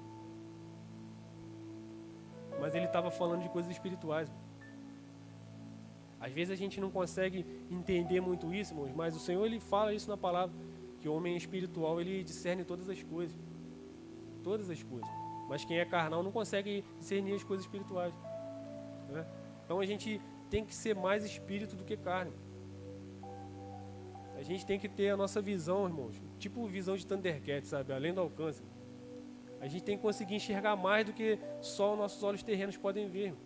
mas ele estava falando de coisas espirituais. Às vezes a gente não consegue entender muito isso, irmãos, mas o Senhor ele fala isso na palavra, que o homem espiritual ele discerne todas as coisas, mas quem é carnal não consegue discernir as coisas espirituais, né? Então a gente tem que ser mais espírito do que carne. A gente tem que ter a nossa visão, irmãos, tipo visão de Thundercat, sabe, além do alcance. A gente tem que conseguir enxergar mais do que só os nossos olhos terrenos podem ver, irmão.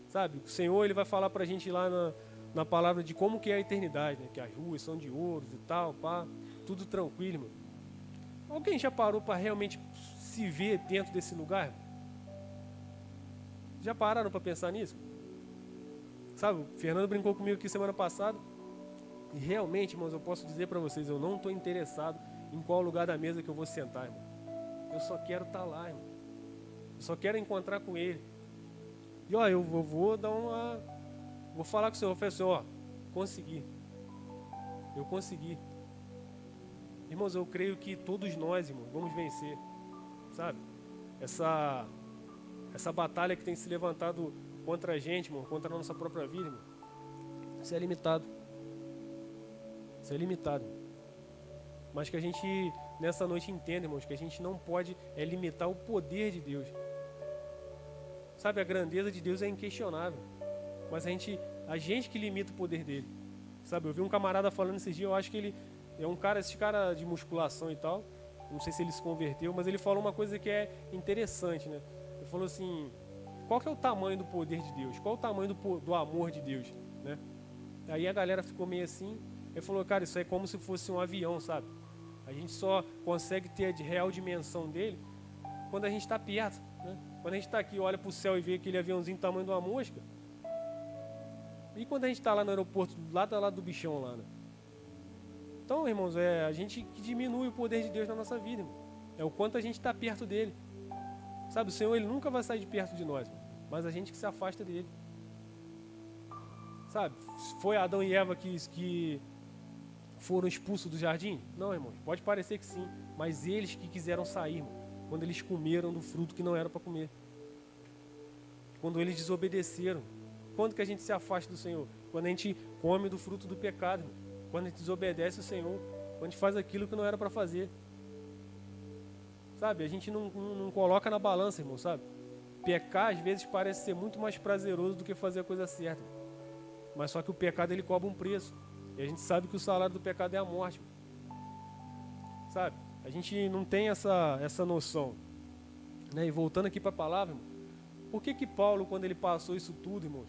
Sabe, o Senhor ele vai falar pra gente lá na palavra de como que é a eternidade, né? Que as ruas são de ouro e tal, pá, tudo tranquilo, irmão. Alguém já parou para realmente se ver dentro desse lugar, irmão? Já pararam para pensar nisso? Sabe, o Fernando brincou comigo aqui semana passada. E realmente, irmãos, eu posso dizer para vocês, eu não estou interessado em qual lugar da mesa que eu vou sentar, irmão. Eu só quero estar lá, irmão. Eu só quero encontrar com Ele. E ó, eu vou dar uma... Vou falar com o Senhor, assim, ó, consegui. Eu consegui. Irmãos, eu creio que todos nós, irmãos, vamos vencer. Sabe? Essa batalha que tem se levantado contra a gente, irmão, contra a nossa própria vida, irmão. Isso é limitado. Isso é limitado. Mas que a gente, nessa noite, entenda, irmãos, que a gente não pode limitar o poder de Deus. Sabe, a grandeza de Deus é inquestionável. Mas a gente que limita o poder dele. Sabe, eu vi um camarada falando esses dias, eu acho que ele é esse cara de musculação e tal. Não sei se ele se converteu, mas ele falou uma coisa que é interessante, né? Ele falou assim, qual que é o tamanho do poder de Deus? Qual é o tamanho do amor de Deus, né? Aí a galera ficou meio assim. Ele falou, cara, isso é como se fosse um avião, sabe? A gente só consegue ter a real dimensão dele quando a gente está perto, né? Quando a gente está aqui, olha para o céu e vê aquele aviãozinho do tamanho de uma mosca. E quando a gente está lá no aeroporto, lá do bichão lá, né? Então, irmãos, a gente que diminui o poder de Deus na nossa vida, irmão. É o quanto a gente está perto dele. Sabe, o Senhor, ele nunca vai sair de perto de nós, mas a gente que se afasta dele. Sabe, foi Adão e Eva que foram expulsos do jardim? Não, irmãos, pode parecer que sim, mas eles que quiseram sair, irmão, quando eles comeram do fruto que não era para comer. Quando eles desobedeceram. Quando que a gente se afasta do Senhor? Quando a gente come do fruto do pecado, irmão. Quando a gente desobedece o Senhor. Quando a gente faz aquilo que não era para fazer. Sabe, a gente não coloca na balança, irmão, sabe? Pecar às vezes parece ser muito mais prazeroso do que fazer a coisa certa. Mas só que o pecado ele cobra um preço. E a gente sabe que o salário do pecado é a morte. Sabe? A gente não tem essa noção. Né? E voltando aqui para a palavra, irmão, por que Paulo, quando ele passou isso tudo, irmão,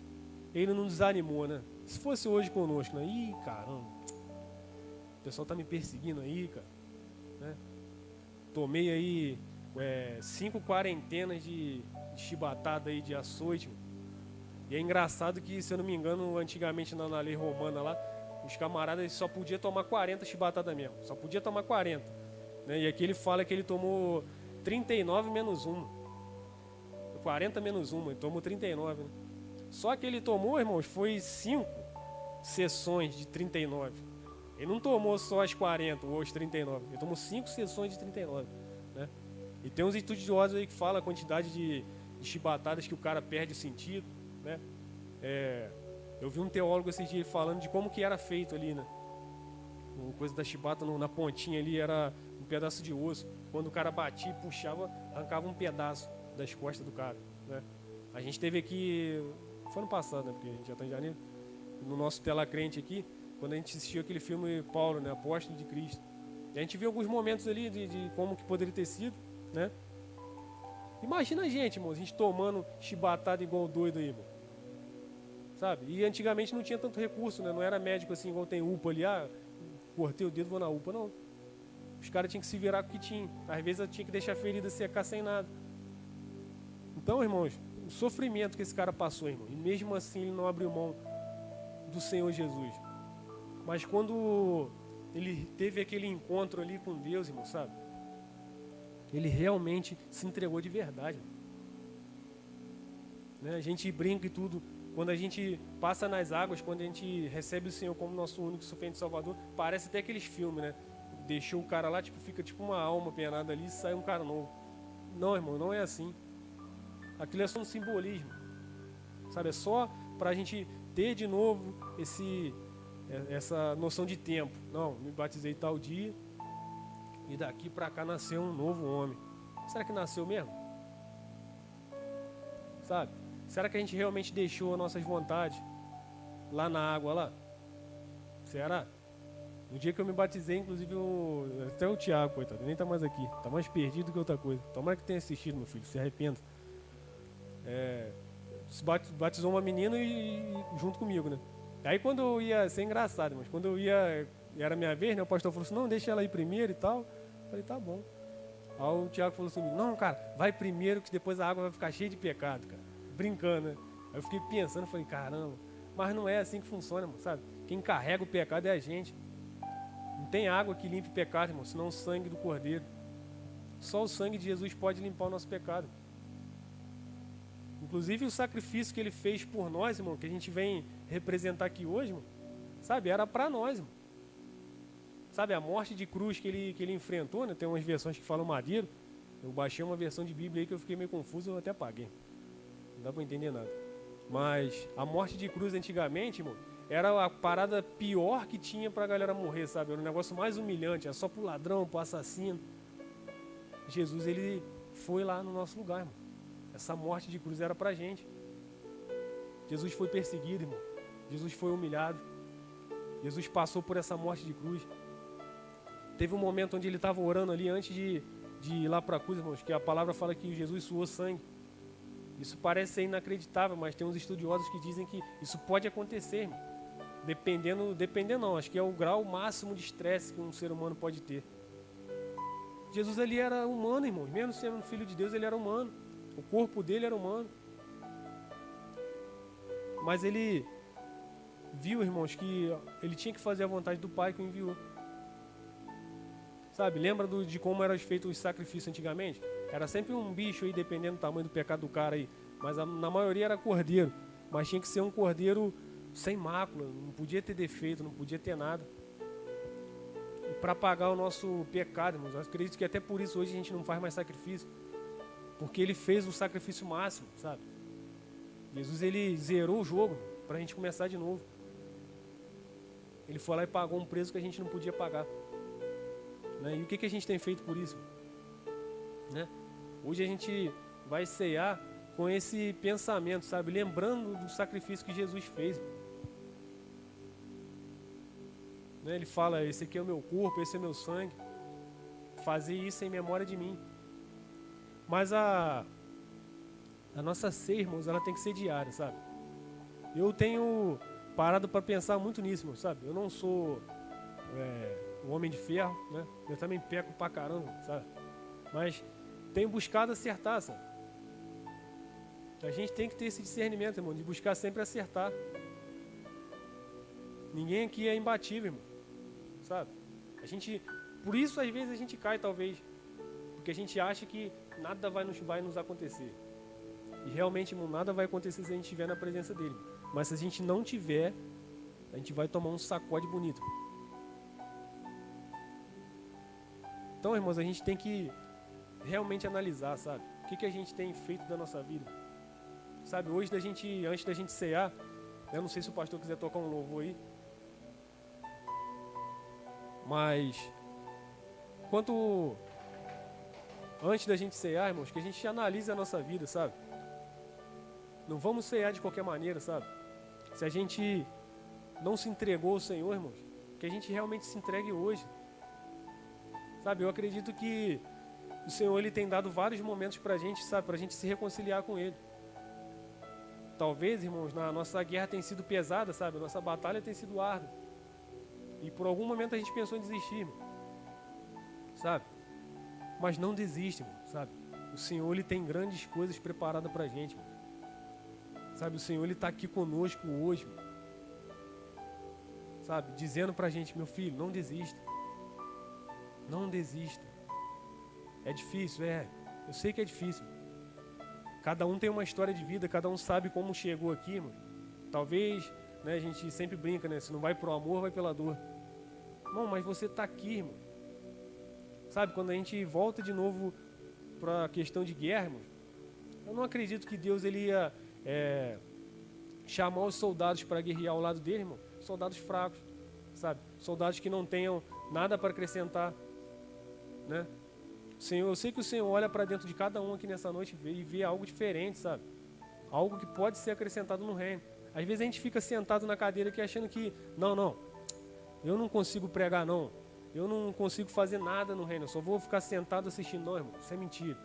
ele não desanimou, né? Se fosse hoje conosco, né? Ih, caramba, o pessoal tá me perseguindo aí, cara. Né? Tomei aí 5 quarentenas de chibatada aí, de açoite, irmão. E é engraçado que, se eu não me engano, antigamente na lei romana lá, os camaradas só podiam tomar 40 chibatadas mesmo. Só podia tomar 40. Né? E aqui ele fala que ele tomou 39 menos 1. 40 menos 1, ele tomou 39. Né? Só que ele tomou, irmãos, foi 5 sessões de 39. Ele não tomou só as 40 ou as 39. Ele tomou 5 sessões de 39. Né? E tem uns estudiosos aí que falam a quantidade de chibatadas que o cara perde o sentido. Né? Eu vi um teólogo esses dias falando de como que era feito ali, né? Uma coisa da chibata na pontinha ali era um pedaço de osso. Quando o cara batia e puxava, arrancava um pedaço das costas do cara, né? A gente teve aqui, foi ano passado, né? Porque a gente já está em janeiro, no nosso Tela Crente aqui, quando a gente assistiu aquele filme Paulo, né? Apóstolo de Cristo. E a gente viu alguns momentos ali de como que poderia ter sido, né? Imagina a gente, irmão, a gente tomando chibatada igual doido aí, irmão. Sabe? E antigamente não tinha tanto recurso, né? Não era médico assim, igual tem UPA ali, cortei o dedo, vou na UPA, não. Os caras tinham que se virar com o que tinha. Às vezes eu tinha que deixar a ferida secar sem nada. Então, irmãos, o sofrimento que esse cara passou, irmão, e mesmo assim ele não abriu mão do Senhor Jesus. Mas quando ele teve aquele encontro ali com Deus, irmão, sabe? Ele realmente se entregou de verdade. Né? A gente brinca e tudo. Quando a gente passa nas águas, quando a gente recebe o Senhor como nosso único suficiente Salvador, parece até aqueles filmes, né? Deixou o cara lá, tipo, fica tipo uma alma penada ali e sai um cara novo. Não, irmão, não é assim. Aquilo é só um simbolismo. Sabe, é só para a gente ter de novo essa noção de tempo. Não, me batizei tal dia e daqui para cá nasceu um novo homem. Será que nasceu mesmo? Sabe? Será que a gente realmente deixou as nossas vontades lá na água lá? Será? No dia que eu me batizei, inclusive, até o Tiago, coitado, nem tá mais aqui. Tá mais perdido que outra coisa. Tomara que tenha assistido, meu filho, se arrependa. Se batizou uma menina e junto comigo, né? Aí quando eu ia, isso é engraçado, mas quando eu ia, era minha vez, né? O pastor falou assim, não, deixa ela ir primeiro e tal. Eu falei, tá bom. Aí o Tiago falou assim, não, cara, vai primeiro que depois a água vai ficar cheia de pecado, cara. Brincando, né? Aí eu fiquei pensando, falei, caramba, mas não é assim que funciona, irmão, sabe? Quem carrega o pecado é a gente. Não tem água que limpe o pecado, irmão, senão o sangue do Cordeiro. Só o sangue de Jesus pode limpar o nosso pecado. Inclusive o sacrifício que ele fez por nós, irmão, que a gente vem representar aqui hoje, irmão, sabe, era para nós, irmão. Sabe, a morte de cruz que ele enfrentou, né? Tem umas versões que falam madeiro. Eu baixei uma versão de Bíblia aí que eu fiquei meio confuso, eu até apaguei. Não dá para entender nada. Mas a morte de cruz antigamente, irmão, era a parada pior que tinha pra galera morrer, sabe? Era o negócio mais humilhante, era só pro ladrão, pro assassino. Jesus, ele foi lá no nosso lugar, irmão. Essa morte de cruz era pra gente. Jesus foi perseguido, irmão. Jesus foi humilhado. Jesus passou por essa morte de cruz. Teve um momento onde ele estava orando ali antes de ir lá para a cruz, irmãos, que a palavra fala que Jesus suou sangue. Isso parece ser inacreditável, mas tem uns estudiosos que dizem que isso pode acontecer, irmão. Dependendo não, acho que é o grau máximo de estresse que um ser humano pode ter. Jesus ali era humano, irmão, mesmo sendo filho de Deus, ele era humano. O corpo dele era humano. Mas ele viu, irmãos, que ele tinha que fazer a vontade do Pai que o enviou. Sabe, lembra de como eram feitos os sacrifícios antigamente? Era sempre um bicho aí, dependendo do tamanho do pecado do cara aí. Mas na maioria era cordeiro. Mas tinha que ser um cordeiro sem mácula, não podia ter defeito, não podia ter nada. E para pagar o nosso pecado, irmãos, eu acredito que até por isso hoje a gente não faz mais sacrifício. Porque ele fez o sacrifício máximo, sabe? Jesus, ele zerou o jogo para a gente começar de novo. Ele foi lá e pagou um preço que a gente não podia pagar. Né? E o que a gente tem feito por isso? Né? Hoje a gente vai ceiar com esse pensamento, sabe? Lembrando do sacrifício que Jesus fez. Né? Ele fala, esse aqui é o meu corpo, esse é o meu sangue. Fazer isso em memória de mim. Mas a nossa ceia, irmãos, ela tem que ser diária, sabe? Eu tenho parado para pensar muito nisso, irmão, sabe? Eu não sou um homem de ferro, né? Eu também peco pra caramba, sabe? Mas tenho buscado acertar, sabe? A gente tem que ter esse discernimento, irmão, de buscar sempre acertar. Ninguém aqui é imbatível, irmão, sabe? Por isso às vezes a gente cai, talvez, porque a gente acha que nada vai nos acontecer. E realmente, irmão, nada vai acontecer se a gente estiver na presença dele. Mas se a gente não tiver, a gente vai tomar um sacode bonito. Então, irmãos, a gente tem que realmente analisar, sabe? O que a gente tem feito da nossa vida. Sabe, hoje antes da gente cear, eu não sei se o pastor quiser tocar um louvor aí. Mas, antes da gente cear, irmãos, que a gente analise a nossa vida, sabe? Não vamos cear de qualquer maneira, sabe? Se a gente não se entregou ao Senhor, irmãos, que a gente realmente se entregue hoje. Sabe, eu acredito que o Senhor ele tem dado vários momentos para a gente, sabe, para a gente se reconciliar com Ele. Talvez, irmãos, na nossa guerra tem sido pesada, sabe, a nossa batalha tem sido árdua. E por algum momento a gente pensou em desistir, irmão, sabe? Mas não desiste, irmão, sabe? O Senhor ele tem grandes coisas preparadas para a gente, irmão. Sabe, o Senhor ele está aqui conosco hoje, irmão. Sabe, dizendo para a gente, meu filho, não desista. Não desista. É difícil, eu sei que é difícil. Cada um tem uma história de vida, cada um sabe como chegou aqui, irmão. Talvez, né, a gente sempre brinca, né? Se não vai pro amor, vai pela dor. Irmão, mas você está aqui, irmão. Sabe, quando a gente volta de novo para a questão de guerra, irmão, eu não acredito que Deus ele ia chamar os soldados para guerrear ao lado dele, irmão. Soldados fracos, sabe? Soldados que não tenham nada para acrescentar, né? Senhor, eu sei que o Senhor olha para dentro de cada um aqui nessa noite e vê algo diferente, sabe? Algo que pode ser acrescentado no reino. Às vezes a gente fica sentado na cadeira aqui achando que, não, eu não consigo pregar, não. Eu não consigo fazer nada no reino, eu só vou ficar sentado assistindo. Não, irmão, isso é mentira.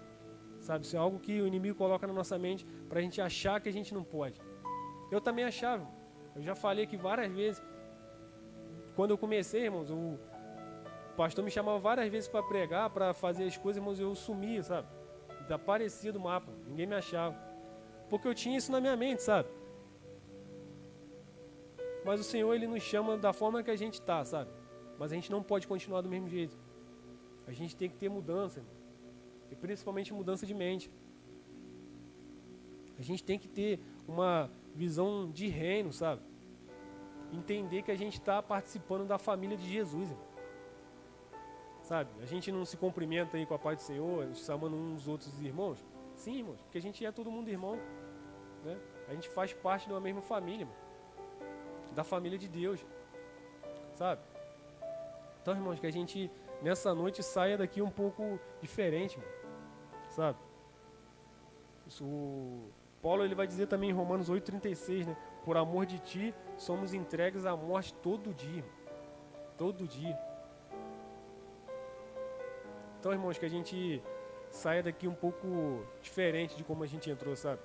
Sabe, isso é algo que o inimigo coloca na nossa mente para a gente achar que a gente não pode. Eu também achava, eu já falei aqui várias vezes. Quando eu comecei, irmãos, o pastor me chamava várias vezes para pregar, para fazer as coisas, irmãos, eu sumia, sabe? Desaparecia do mapa, ninguém me achava. Porque eu tinha isso na minha mente, sabe? Mas o Senhor, Ele nos chama da forma que a gente está, sabe? Mas a gente não pode continuar do mesmo jeito. A gente tem que ter mudança, irmão. E principalmente mudança de mente. A gente tem que ter uma visão de reino, sabe? Entender que a gente está participando da família de Jesus, irmão. Sabe? A gente não se cumprimenta aí com a paz do Senhor, chamando uns dos outros irmãos. Sim, irmãos, porque a gente é todo mundo irmão, né? A gente faz parte de uma mesma família, irmão. Da família de Deus, sabe? Então, irmãos, que a gente nessa noite saia daqui um pouco diferente, irmão, sabe? Isso, o Paulo ele vai dizer também em Romanos 8,36, né? Por amor de ti, somos entregues à morte todo dia, irmão. Todo dia. Então, irmãos, que a gente saia daqui um pouco diferente de como a gente entrou, sabe?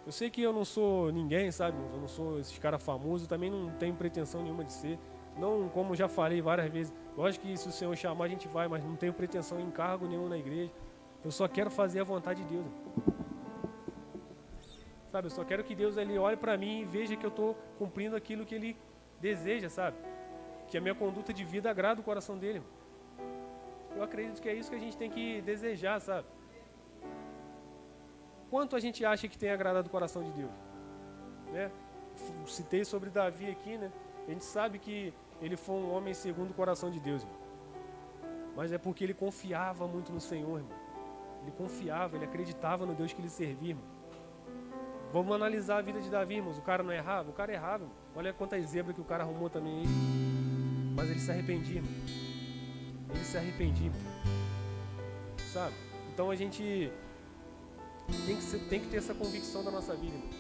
Eu sei que eu não sou ninguém, sabe? Eu não sou esses caras famosos, também não tenho pretensão nenhuma de ser. Não, como já falei várias vezes, lógico que se o Senhor chamar a gente vai, mas não tenho pretensão em cargo nenhum na igreja. Eu só quero fazer a vontade de Deus. Sabe, eu só quero que Deus ele olhe para mim e veja que eu estou cumprindo aquilo que Ele deseja, sabe? Que a minha conduta de vida agrada o coração dEle. Eu acredito que é isso que a gente tem que desejar, sabe? Quanto a gente acha que tem agradado o coração de Deus? Né? Citei sobre Davi aqui, né? A gente sabe que ele foi um homem segundo o coração de Deus, irmão. Mas é porque ele confiava muito no Senhor, irmão. Ele confiava, ele acreditava no Deus que ele servia, irmão. Vamos analisar a vida de Davi, irmãos. O cara não errava? O cara errava, irmão. Olha quantas zebras que o cara arrumou também aí. Mas ele se arrependia, irmão. Ele se arrependia, irmão. Sabe? Então a gente tem que ter essa convicção da nossa vida, irmão.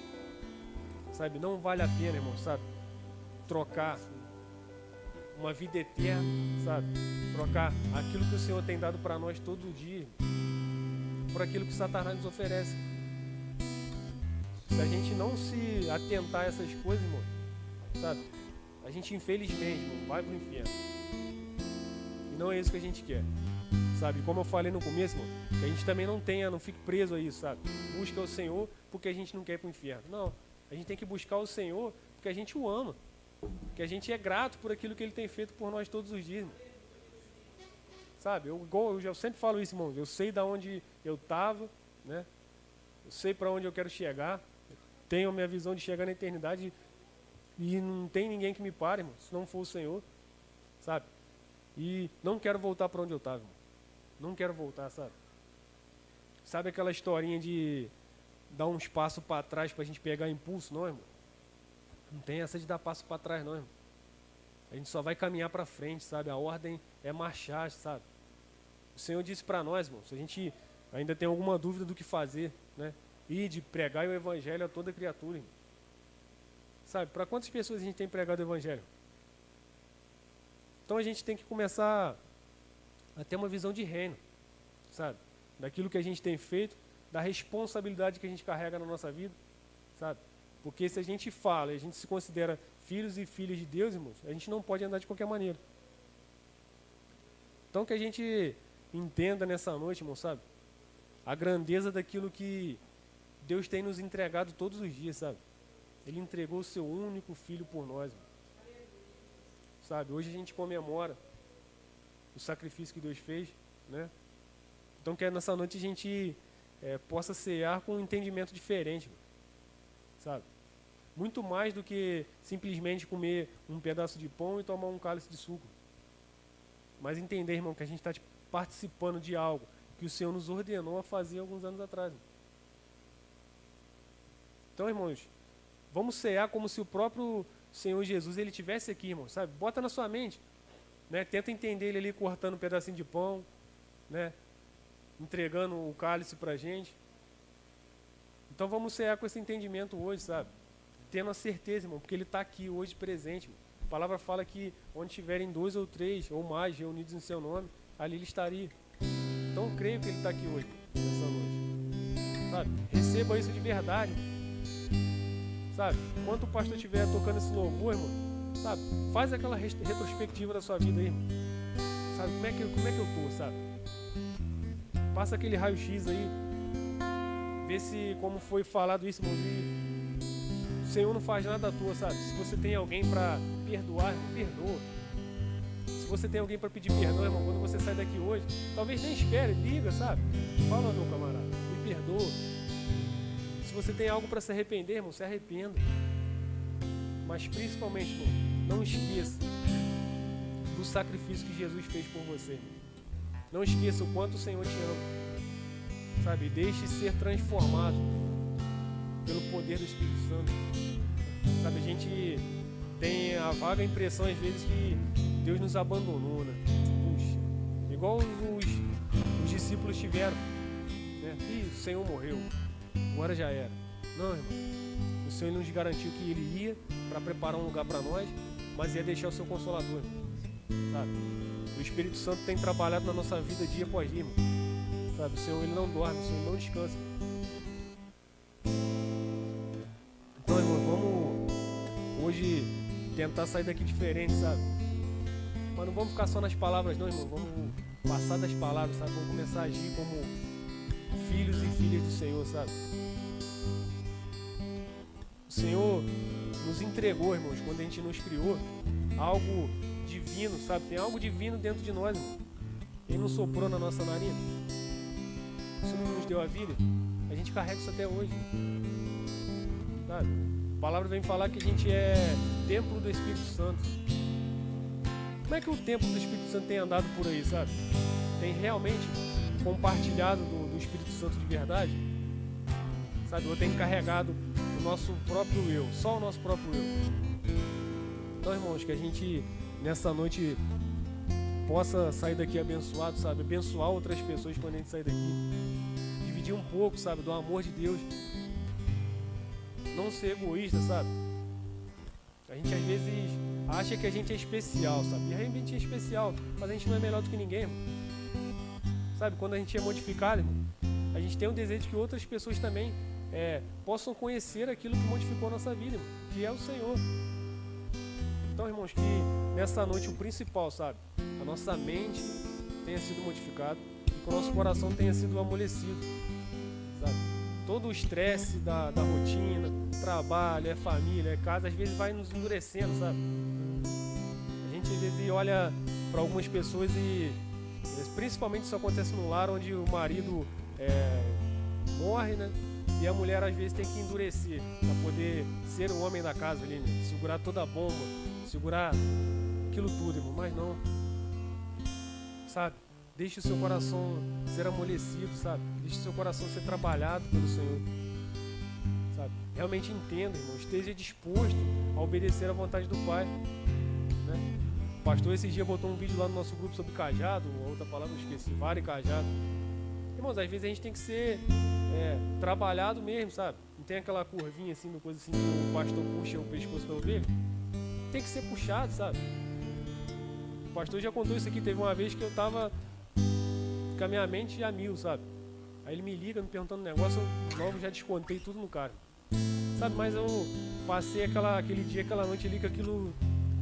Sabe? Não vale a pena, irmão, sabe? Trocar uma vida eterna, sabe? Trocar aquilo que o Senhor tem dado para nós todo dia por aquilo que Satanás nos oferece. Se a gente não se atentar a essas coisas, irmão, sabe? A gente infelizmente, irmão, vai pro inferno. E não é isso que a gente quer, sabe? Como eu falei no começo, irmão, que a gente também não fique preso a isso, sabe? Busca o Senhor porque a gente não quer ir pro inferno. Não, a gente tem que buscar o Senhor porque a gente o ama. Que a gente é grato por aquilo que Ele tem feito por nós todos os dias, irmão. Sabe, eu sempre falo isso, irmão. Eu sei de onde eu estava, né? Eu sei para onde eu quero chegar. Tenho a minha visão de chegar na eternidade. E não tem ninguém que me pare, irmão, se não for o Senhor, sabe? E não quero voltar para onde eu estava, irmão. Não quero voltar, sabe? Sabe aquela historinha de dar uns passos para trás para a gente pegar impulso, não, irmão? Não tem essa de dar passo para trás, não, irmão. A gente só vai caminhar para frente, sabe? A ordem é marchar, sabe? O Senhor disse para nós, irmão, se a gente ainda tem alguma dúvida do que fazer, né? E de pregar o Evangelho a toda criatura, irmão. Sabe? Para quantas pessoas a gente tem pregado o Evangelho? Então a gente tem que começar a ter uma visão de reino, sabe? Daquilo que a gente tem feito, da responsabilidade que a gente carrega na nossa vida, sabe? Porque se a gente fala e a gente se considera filhos e filhas de Deus, irmãos, a gente não pode andar de qualquer maneira. Então que a gente entenda nessa noite, irmão, sabe? A grandeza daquilo que Deus tem nos entregado todos os dias, sabe? Ele entregou o seu único filho por nós, irmão. Sabe? Hoje a gente comemora o sacrifício que Deus fez, né? Então que nessa noite a gente possa cear com um entendimento diferente, irmão, sabe? Muito mais do que simplesmente comer um pedaço de pão e tomar um cálice de suco. Mas entender, irmão, que a gente está participando de algo que o Senhor nos ordenou a fazer alguns anos atrás. Irmão. Então, irmãos, vamos cear como se o próprio Senhor Jesus ele estivesse aqui, irmão, sabe? Bota na sua mente, né? Tenta entender ele ali cortando um pedacinho de pão, né? Entregando o cálice para a gente. Então vamos cear com esse entendimento hoje, sabe? Tendo a certeza, irmão, porque ele está aqui hoje presente, irmão. A palavra fala que onde tiverem 2 ou 3 ou mais reunidos em seu nome, ali ele estaria. Então eu creio que ele está aqui hoje, nessa noite. Sabe? Receba isso de verdade. Sabe? Enquanto o pastor estiver tocando esse louvor, irmão, sabe? Faz aquela retrospectiva da sua vida aí, irmão. Sabe? Como é que eu tô, sabe? Passa aquele raio-x aí. Vê se, como foi falado isso, irmão, o Senhor não faz nada à toa, sabe? Se você tem alguém para perdoar, irmão, perdoa. Se você tem alguém para pedir perdão, irmão, quando você sai daqui hoje, talvez nem espere, liga, sabe? Fala, meu camarada, me perdoa. Se você tem algo para se arrepender, irmão, se arrependa. Mas principalmente, irmão, não esqueça do sacrifício que Jesus fez por você, irmão. Não esqueça o quanto o Senhor te ama. Sabe? Deixe ser transformado pelo poder do Espírito Santo. Sabe? A gente tem a vaga impressão às vezes que Deus nos abandonou, né? Puxa, igual os discípulos tiveram, né? Ih, o Senhor morreu, agora já era. Não, irmão. O Senhor nos garantiu que Ele ia para preparar um lugar para nós, mas ia deixar o seu Consolador, sabe? O Espírito Santo tem trabalhado na nossa vida dia após dia, irmão. Sabe? O Senhor, Ele não dorme, o Senhor não descansa. Então, irmão, vamos hoje tentar sair daqui diferente, sabe? Mas não vamos ficar só nas palavras, não, irmão. Vamos passar das palavras, sabe? Vamos começar a agir como filhos e filhas do Senhor, sabe? O Senhor nos entregou, irmãos, quando a gente nos criou, algo divino, sabe? Tem algo divino dentro de nós, irmão. Ele não soprou na nossa narina. Isso não nos deu a vida. A gente carrega isso até hoje, sabe? A palavra vem falar que a gente é templo do Espírito Santo. Como é que o templo do Espírito Santo tem andado por aí, sabe? Tem realmente compartilhado do Espírito Santo de verdade? Sabe? Ou tem carregado o nosso próprio eu, só o nosso próprio eu. Então, irmãos, que a gente nessa noite possa sair daqui abençoado, sabe? Abençoar outras pessoas quando a gente sair daqui. Dividir um pouco, sabe? Do amor de Deus. Não ser egoísta, sabe? A gente às vezes acha que a gente é especial, sabe? E realmente é especial, mas a gente não é melhor do que ninguém, irmão. Sabe? Quando a gente é modificado, irmão, a gente tem um desejo de que outras pessoas também possam conhecer aquilo que modificou a nossa vida, irmão, que é o Senhor. Então, irmãos, que nessa noite o principal, sabe? A nossa mente tenha sido modificada e que o nosso coração tenha sido amolecido, sabe? Todo o estresse da rotina, trabalho, família, casa, às vezes vai nos endurecendo, sabe? A gente às vezes olha para algumas pessoas e principalmente isso acontece num lar onde o marido morre, né? E a mulher às vezes tem que endurecer para poder ser o homem da casa ali, né? Segurar toda a bomba, segurar aquilo tudo, irmão. Mas não, sabe? Deixe o seu coração ser amolecido, sabe? Deixe o seu coração ser trabalhado pelo Senhor, sabe? Realmente entenda, irmão. Esteja disposto a obedecer à vontade do Pai, né? O pastor esse dia botou um vídeo lá no nosso grupo sobre cajado, ou outra palavra eu esqueci, vara e cajado. Irmãos, às vezes a gente tem que ser trabalhado mesmo, sabe? Não tem aquela curvinha assim, uma coisa assim que o pastor puxa o pescoço da ovelha. Tem que ser puxado, sabe? O pastor já contou isso aqui. Teve uma vez que eu tava com a minha mente a mil, sabe? Aí ele me liga, me perguntando um negócio, eu logo já descontei tudo no cara. Sabe, mas eu passei aquele dia, aquela noite ali com aquilo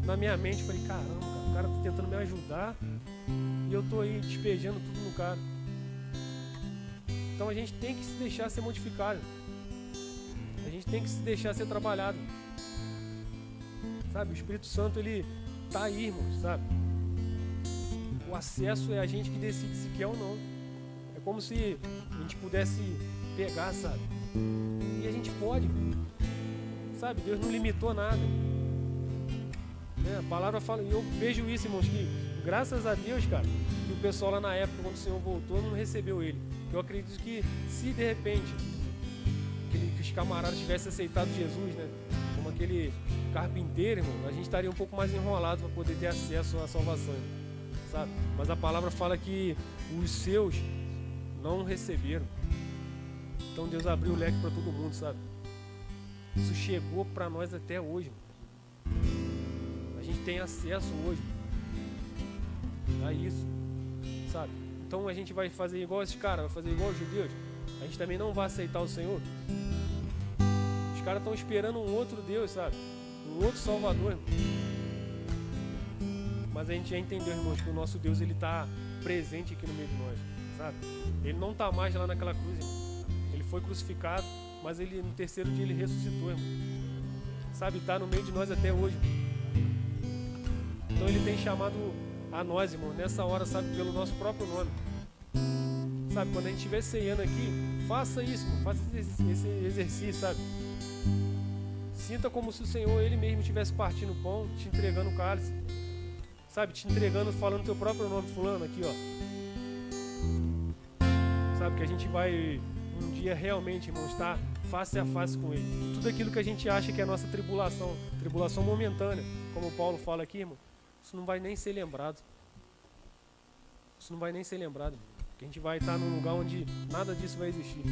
na minha mente. Falei, caramba, cara, o cara tá tentando me ajudar e eu tô aí despejando tudo no cara. Então a gente tem que se deixar ser modificado. A gente tem que se deixar ser trabalhado. Sabe, o Espírito Santo, ele tá aí, irmãos, sabe? O acesso é a gente que decide se quer ou não. É como se a gente pudesse pegar, sabe? E a gente pode, sabe? Deus não limitou nada. A palavra fala, e eu vejo isso, irmãos, que graças a Deus, cara, que o pessoal lá na época, quando o Senhor voltou, não recebeu ele. Eu acredito que se de repente que os camaradas tivessem aceitado Jesus, né, como aquele carpinteiro, irmão, a gente estaria um pouco mais enrolado para poder ter acesso à salvação, sabe? Mas a palavra fala que os seus não receberam. Então Deus abriu o leque para todo mundo, sabe? Isso chegou para nós até hoje, irmão. A gente tem acesso hoje a isso, sabe? Então a gente vai fazer igual esses caras, vai fazer igual os judeus. A gente também não vai aceitar o Senhor. Os caras estão esperando um outro Deus, sabe? Um outro Salvador, irmão. Mas a gente já entendeu, irmãos, que o nosso Deus, ele está presente aqui no meio de nós, sabe? Ele não está mais lá naquela cruz, irmão. Ele foi crucificado, mas ele, no terceiro dia ele ressuscitou, irmão. Sabe? Está no meio de nós até hoje, irmão. Então ele tem chamado a nós, irmão, nessa hora, sabe, pelo nosso próprio nome. Sabe, quando a gente estiver ceando aqui, faça isso, irmão, faça esse exercício, sabe? Sinta como se o Senhor, ele mesmo estivesse partindo o pão, te entregando o cálice. Sabe, te entregando, falando teu próprio nome, fulano, aqui, ó. Sabe, que a gente vai um dia realmente, irmão, estar face a face com ele. Tudo aquilo que a gente acha que é a nossa tribulação momentânea, como o Paulo fala aqui, irmão, isso não vai nem ser lembrado. Isso não vai nem ser lembrado, irmão. Porque a gente vai estar num lugar onde nada disso vai existir.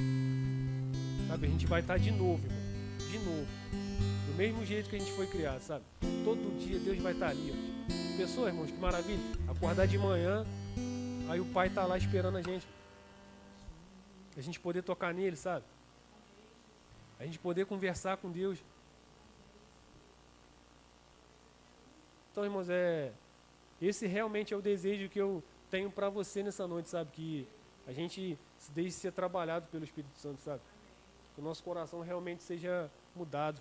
Sabe, a gente vai estar de novo, irmão. De novo. Do mesmo jeito que a gente foi criado, sabe? Todo dia Deus vai estar ali, ó. Pessoa, irmãos, que maravilha. Acordar de manhã, aí o pai tá lá esperando a gente. A gente poder tocar nele, sabe? A gente poder conversar com Deus. Então, irmãos, esse realmente é o desejo que eu tenho para você nessa noite, sabe? Que a gente se deixe ser trabalhado pelo Espírito Santo, sabe? Que o nosso coração realmente seja mudado,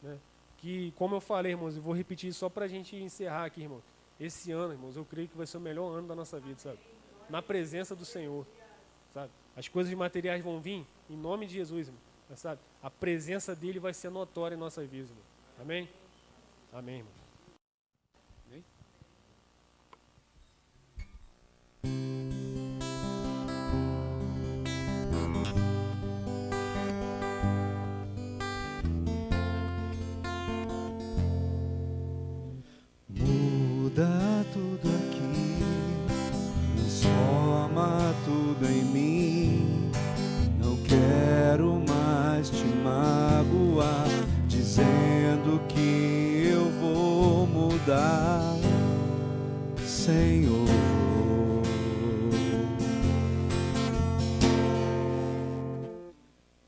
né? Que, como eu falei, irmãos, eu vou repetir só para a gente encerrar aqui, irmãos. Esse ano, irmãos, eu creio que vai ser o melhor ano da nossa vida, sabe? Na presença do Senhor, sabe? As coisas materiais vão vir em nome de Jesus, irmão, sabe? A presença dele vai ser notória em nossas vidas, irmão. Amém? Amém, irmão. Muda tudo aqui, transforma tudo em mim. Não quero mais te magoar, dizendo que eu vou mudar, Senhor.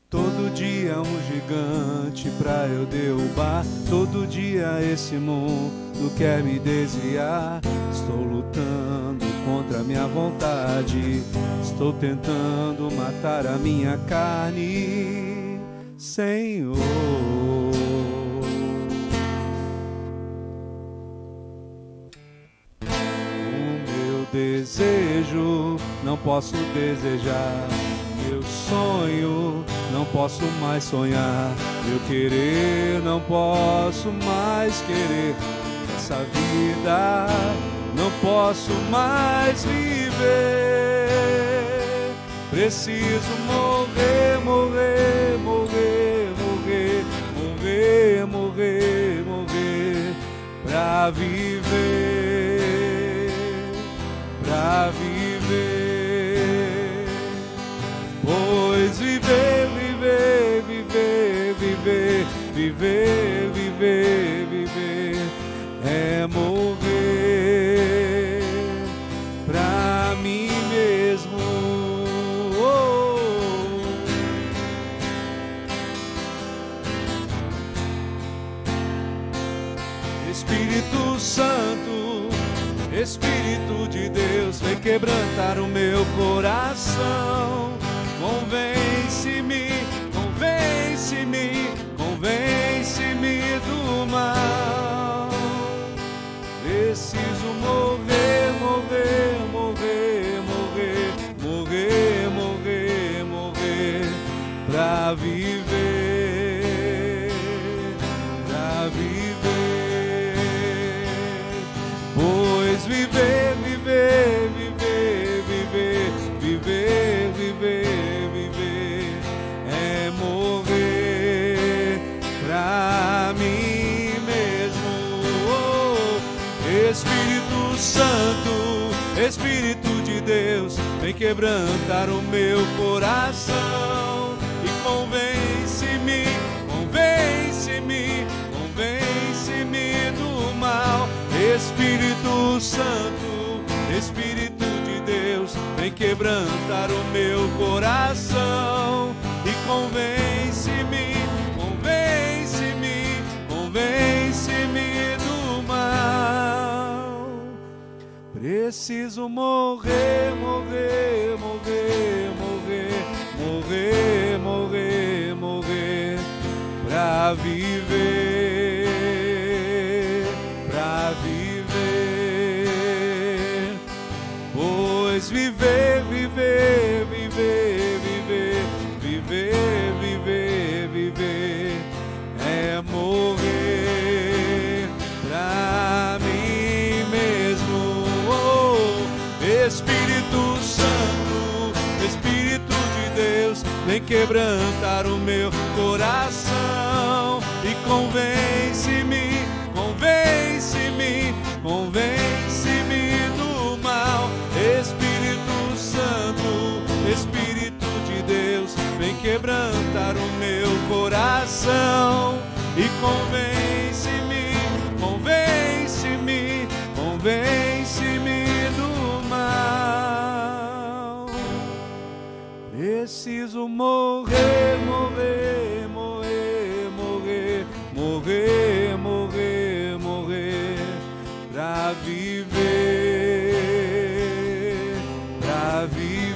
Todo dia um gigante pra eu derrubar, todo dia esse mundo quer me desviar. Estou lutando contra a minha vontade, estou tentando matar a minha carne, Senhor. O meu desejo não posso desejar, meu sonho não posso mais sonhar, meu querer não posso mais querer. Essa vida não posso mais viver. Preciso morrer, morrer, morrer, morrer, morrer, morrer, morrer, pra viver, pra viver. Pois viver, viver, viver, viver, viver, viver, viver é morrer pra mim mesmo Santo, Espírito de Deus, vem quebrantar o meu coração. Convence-me, convence-me, convence-me do mal. Preciso morrer, morrer, morrer, morrer, morrer, morrer, morrer, pra viver, pra viver. Pois viver, viver, viver, viver, viver, viver, viver é morrer pra mim mesmo. Oh, Espírito Santo, Espírito de Deus, vem quebrantar o meu coração e convence-me, convence-me, convence-me do mal. Espírito Santo, Espírito de Deus, vem quebrantar o meu coração e convence-me, convence-me, convence-me do mal. Preciso morrer, morrer, morrer, morrer, morrer, morrer, morrer, pra viver, pra viver. Pois viver, viver, viver, viver, viver, viver, viver é morrer pra mim mesmo. Oh, Espírito Santo, Espírito de Deus, vem quebrantar o meu coração e convence-me, convence-me, convence-me do mal. Espírito Santo, Espírito de Deus, vem quebrantar o meu coração e convence-me, convence-me, convence-me do mal. Preciso morrer, morrer, morrer, morrer, morrer, morrer, morrer, pra viver, pra viver.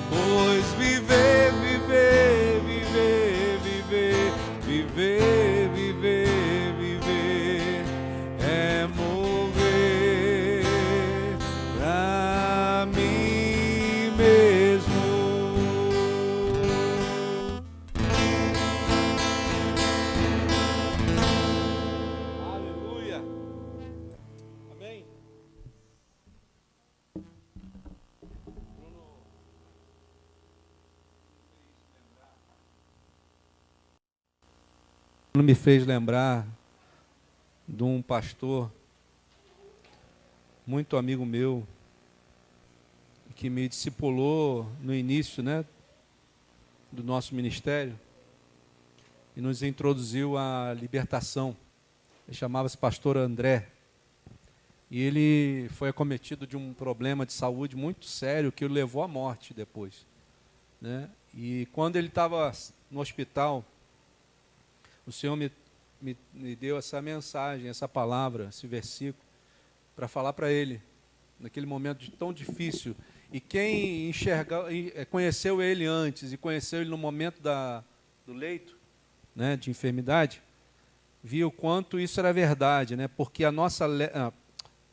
Pois viver, viver, viver, viver, viver, viver, viver é morrer pra mim mesmo. Aleluia. Amém. Me fez lembrar de um pastor muito amigo meu que me discipulou no início, né, do nosso ministério e nos introduziu à libertação. Ele chamava-se pastor André e ele foi acometido de um problema de saúde muito sério que o levou à morte depois, né? E quando ele estava no hospital, o Senhor me deu essa mensagem, essa palavra, esse versículo, para falar para ele, naquele momento tão difícil. E quem conheceu ele antes e conheceu ele no momento do leito, né, de enfermidade, viu o quanto isso era verdade, né? Porque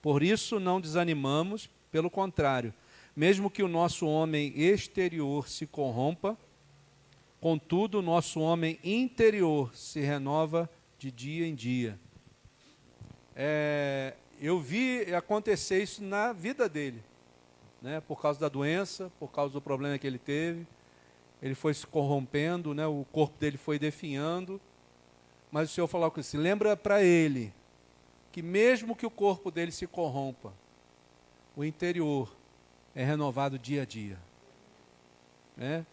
por isso não desanimamos, pelo contrário, mesmo que o nosso homem exterior se corrompa, contudo, o nosso homem interior se renova de dia em dia. Eu vi acontecer isso na vida dele, né? Por causa da doença, por causa do problema que ele teve. Ele foi se corrompendo, né? O corpo dele foi definhando. Mas o Senhor falou com ele, lembra para ele que mesmo que o corpo dele se corrompa, o interior é renovado dia a dia, né?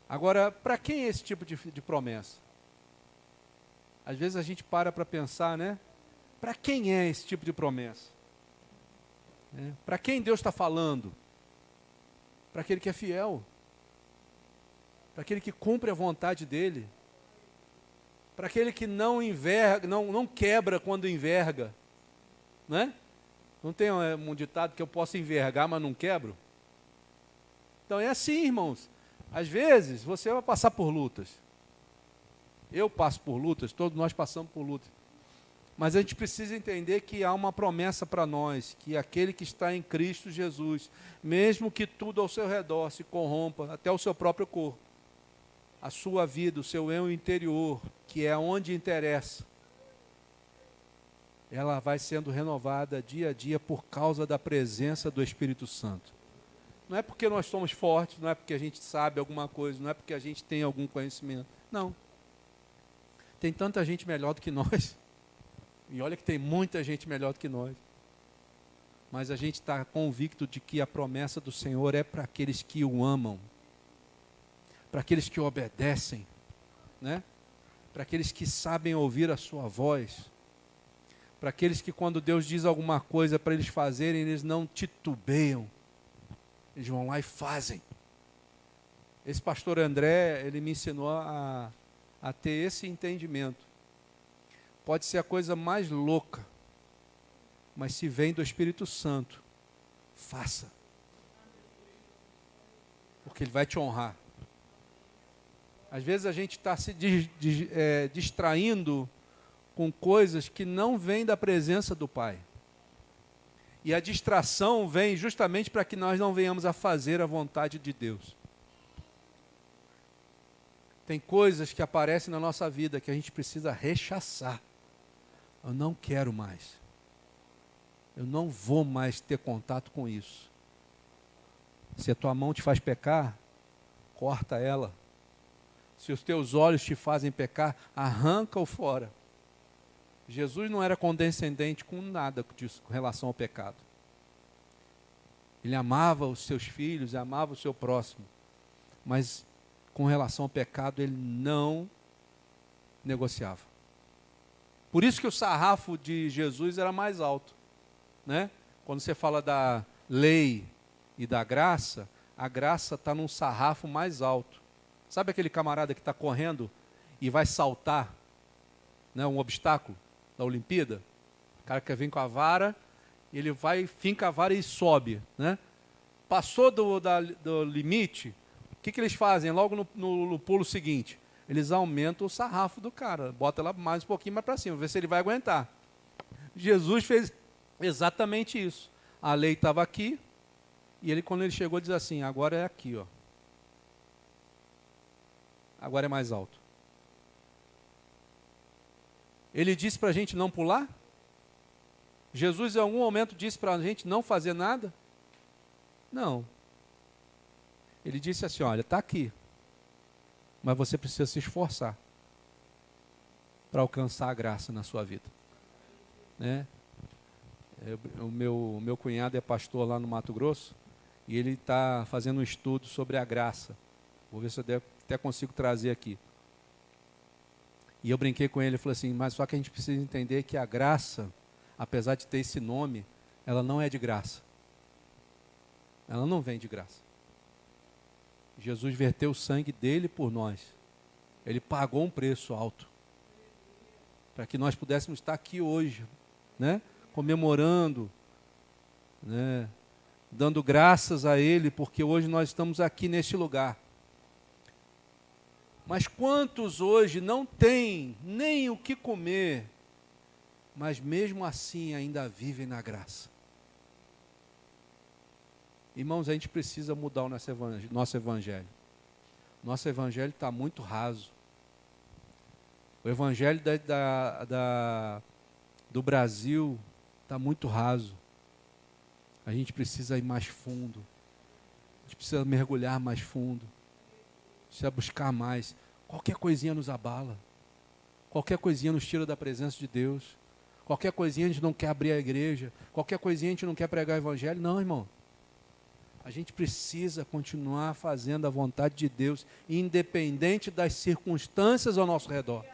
Agora, para quem é esse tipo de promessa? Às vezes a gente para pensar, né? Para quem é esse tipo de promessa? Para quem Deus está falando? Para aquele que é fiel. Para aquele que cumpre a vontade dEle. para aquele que não enverga, não quebra quando enverga, né? Não tem um ditado que eu posso envergar, mas não quebro? Então é assim, irmãos. Às vezes você vai passar por lutas. Eu passo por lutas, todos nós passamos por lutas. Mas a gente precisa entender que há uma promessa para nós, que aquele que está em Cristo Jesus, mesmo que tudo ao seu redor se corrompa, até o seu próprio corpo, a sua vida, o seu eu interior, que é onde interessa, ela vai sendo renovada dia a dia por causa da presença do Espírito Santo. Não é porque nós somos fortes, não é porque a gente sabe alguma coisa, não é porque a gente tem algum conhecimento. Não. Tem tanta gente melhor do que nós. E olha que tem muita gente melhor do que nós. Mas a gente está convicto de que a promessa do Senhor é para aqueles que o amam, para aqueles que o obedecem, né? Para aqueles que sabem ouvir a sua voz, para aqueles que quando Deus diz alguma coisa para eles fazerem, eles não titubeiam, eles vão lá e fazem. Esse pastor André, ele me ensinou a ter esse entendimento. Pode ser a coisa mais louca, mas se vem do Espírito Santo, faça. Porque Ele vai te honrar. Às vezes a gente está se distraindo com coisas que não vêm da presença do Pai. E a distração vem justamente para que nós não venhamos a fazer a vontade de Deus. Tem coisas que aparecem na nossa vida que a gente precisa rechaçar. Eu não quero mais. Eu não vou mais ter contato com isso. Se a tua mão te faz pecar, corta ela. Se os teus olhos te fazem pecar, arranca-o fora. Jesus não era condescendente com nada disso, com relação ao pecado. Ele amava os seus filhos, amava o seu próximo. Mas com relação ao pecado, ele não negociava. Por isso que o sarrafo de Jesus era mais alto, né? Quando você fala da lei e da graça, a graça está num sarrafo mais alto. Sabe aquele camarada que está correndo e vai saltar, né, um obstáculo da Olimpíada? O cara que vem com a vara, ele vai, finca a vara e sobe, né? Passou do limite, o que eles fazem? Logo no pulo seguinte, eles aumentam o sarrafo do cara, bota lá mais um pouquinho mais para cima, ver se ele vai aguentar. Jesus fez exatamente isso. A lei estava aqui, e ele, quando ele chegou, diz assim, agora é aqui, ó. Agora é mais alto. Ele disse para a gente não pular? Jesus em algum momento disse para a gente não fazer nada? Não. Ele disse assim, olha, está aqui. Mas você precisa se esforçar para alcançar a graça na sua vida. Né? O meu cunhado é pastor lá no Mato Grosso e ele está fazendo um estudo sobre a graça. Vou ver se eu até consigo trazer aqui. E eu brinquei com ele e falei assim, mas só que a gente precisa entender que a graça, apesar de ter esse nome, ela não é de graça. Ela não vem de graça. Jesus verteu o sangue dele por nós. Ele pagou um preço alto para que nós pudéssemos estar aqui hoje, né? Comemorando, né? Dando graças a Ele, porque hoje nós estamos aqui neste lugar. Mas quantos hoje não têm nem o que comer, mas mesmo assim ainda vivem na graça? Irmãos, a gente precisa mudar o nosso evangelho. Nosso evangelho está muito raso. O evangelho do Brasil está muito raso. A gente precisa ir mais fundo. A gente precisa mergulhar mais fundo. Precisa buscar mais. Qualquer coisinha nos abala. Qualquer coisinha nos tira da presença de Deus. Qualquer coisinha a gente não quer abrir a igreja. Qualquer coisinha a gente não quer pregar o evangelho. Não, irmão. A gente precisa continuar fazendo a vontade de Deus, independente das circunstâncias ao nosso redor.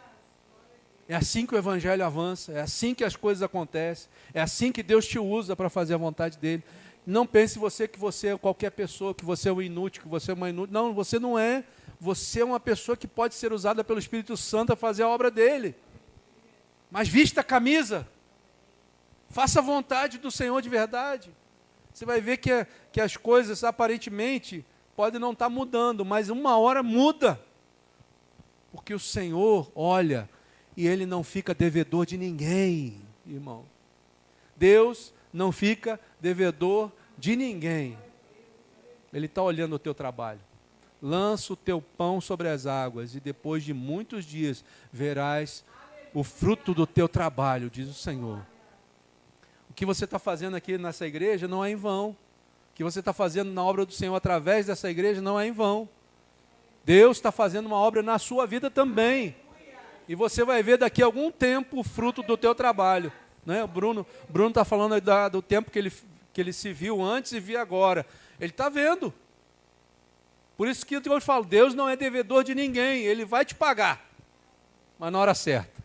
É assim que o evangelho avança, é assim que as coisas acontecem, é assim que Deus te usa para fazer a vontade dele. Não pense que você é qualquer pessoa, que você é um inútil, que você é uma inútil. Não, você não é. você é uma pessoa que pode ser usada pelo Espírito Santo a fazer a obra dele. Mas vista a camisa. Faça a vontade do Senhor de verdade. Você vai ver que as coisas aparentemente podem não estar mudando, mas uma hora muda. Porque o Senhor olha e Ele não fica devedor de ninguém, irmão. Deus não fica devedor de ninguém. Ele está olhando o teu trabalho. Lança o teu pão sobre as águas e depois de muitos dias verás o fruto do teu trabalho, diz o Senhor. O que você está fazendo aqui nessa igreja não é em vão. O que você está fazendo na obra do Senhor através dessa igreja não é em vão. Deus está fazendo uma obra na sua vida também. E você vai ver daqui a algum tempo o fruto do teu trabalho. Né? O Bruno está falando do tempo que ele se viu antes e viu agora. Ele está vendo. Por isso que eu falo, Deus não é devedor de ninguém. Ele vai te pagar. Mas na hora certa.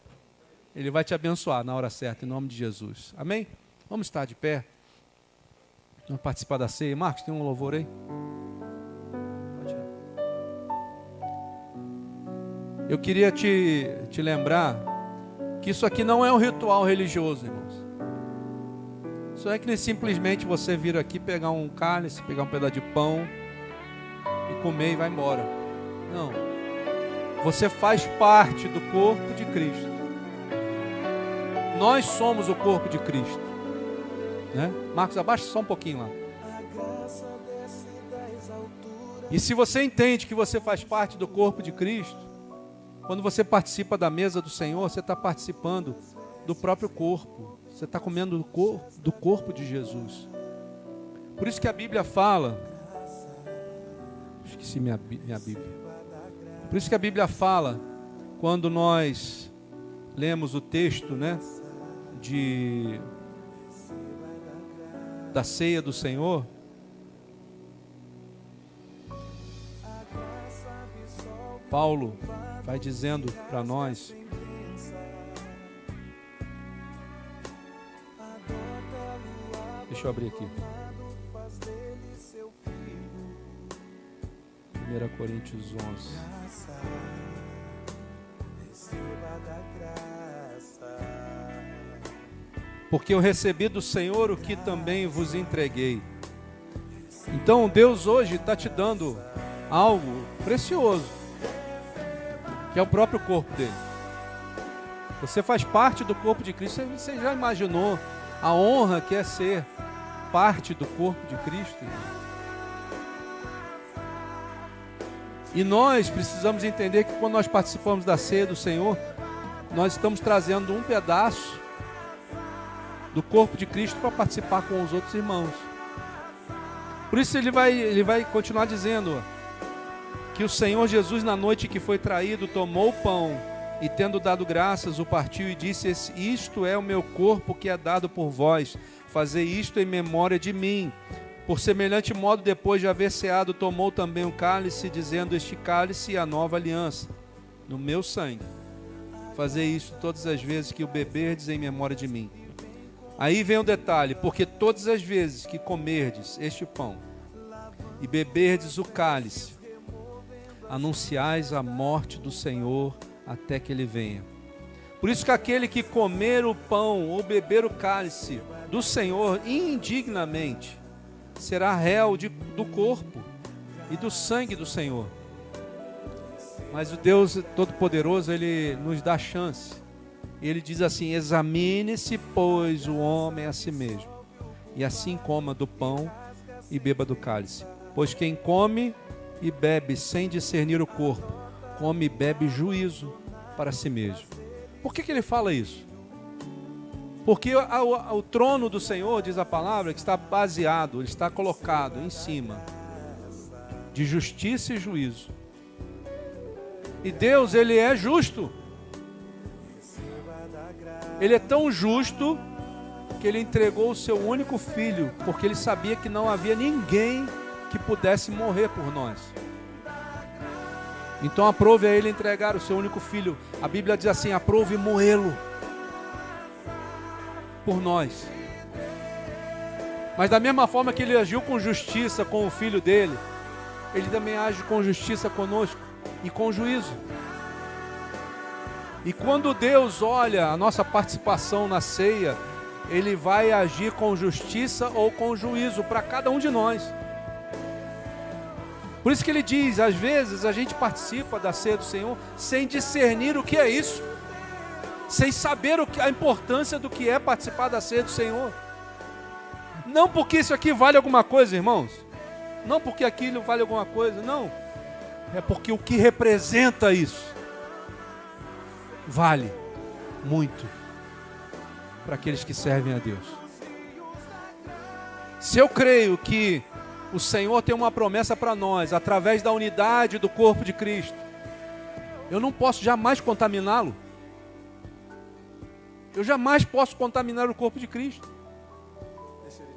Ele vai te abençoar na hora certa, em nome de Jesus. Amém? Vamos estar de pé. Vamos participar da ceia. Marcos, tem um louvor aí? Pode tirar. Eu queria te lembrar que isso aqui não é um ritual religioso, irmãos. Isso é que nem simplesmente você vir aqui, pegar um cálice, pegar um pedaço de pão e comer e vai embora. Não. Você faz parte do corpo de Cristo. Nós somos o corpo de Cristo. Né? Marcos, abaixa só um pouquinho lá. E se você entende que você faz parte do corpo de Cristo, quando você participa da mesa do Senhor, você está participando do próprio corpo. Você está comendo do corpo de Jesus. Por isso que a Bíblia fala... Esqueci minha Bíblia. Por isso que a Bíblia fala, quando nós lemos o texto, né, da ceia do Senhor, Paulo vai dizendo para nós, deixa eu abrir aqui, 1 Coríntios 11. Porque eu recebi do Senhor o que também vos entreguei. Então Deus hoje está te dando algo precioso, que é o próprio corpo dele. Você faz parte do corpo de Cristo. Você já imaginou a honra que é ser parte do corpo de Cristo? E nós precisamos entender que quando nós participamos da ceia do Senhor, nós estamos trazendo um pedaço do corpo de Cristo para participar com os outros irmãos. Por isso ele vai continuar dizendo que o Senhor Jesus, na noite que foi traído, tomou o pão e, tendo dado graças, o partiu e disse: isto é o meu corpo que é dado por vós, fazei isto em memória de mim. Por semelhante modo, depois de haver ceado, tomou também o cálice, dizendo: este cálice é a nova aliança no meu sangue. Fazei isto todas as vezes que o beberdes em memória de mim. Aí vem o detalhe: porque todas as vezes que comerdes este pão e beberdes o cálice, anunciais a morte do Senhor até que Ele venha. Por isso que aquele que comer o pão ou beber o cálice do Senhor indignamente será réu do corpo e do sangue do Senhor. Mas o Deus Todo-Poderoso, Ele nos dá chance. Ele diz assim: examine-se, pois, o homem a si mesmo, e assim coma do pão e beba do cálice. Pois quem come e bebe sem discernir o corpo, come e bebe juízo para si mesmo. Por que ele fala isso? Porque o trono do Senhor, diz a palavra, que está baseado, ele está colocado em cima de justiça e juízo. E Deus, Ele é justo. Ele é tão justo que Ele entregou o seu único filho, porque Ele sabia que não havia ninguém que pudesse morrer por nós. Então aprove a Ele entregar o seu único filho. A Bíblia diz assim: aprove moê-lo por nós. Mas da mesma forma que Ele agiu com justiça com o filho dele, Ele também age com justiça conosco. e com juízo. E quando Deus olha a nossa participação na ceia, Ele vai agir com justiça ou com juízo para cada um de nós. Por isso que Ele diz, às vezes a gente participa da ceia do Senhor sem discernir o que é isso, sem saber a importância do que é participar da ceia do Senhor. Não porque isso aqui vale alguma coisa, irmãos. Não porque aquilo vale alguma coisa, não. É porque o que representa isso vale muito para aqueles que servem a Deus. Se eu creio que o Senhor tem uma promessa para nós, através da unidade do corpo de Cristo, eu não posso jamais contaminá-lo. Eu jamais posso contaminar o corpo de Cristo.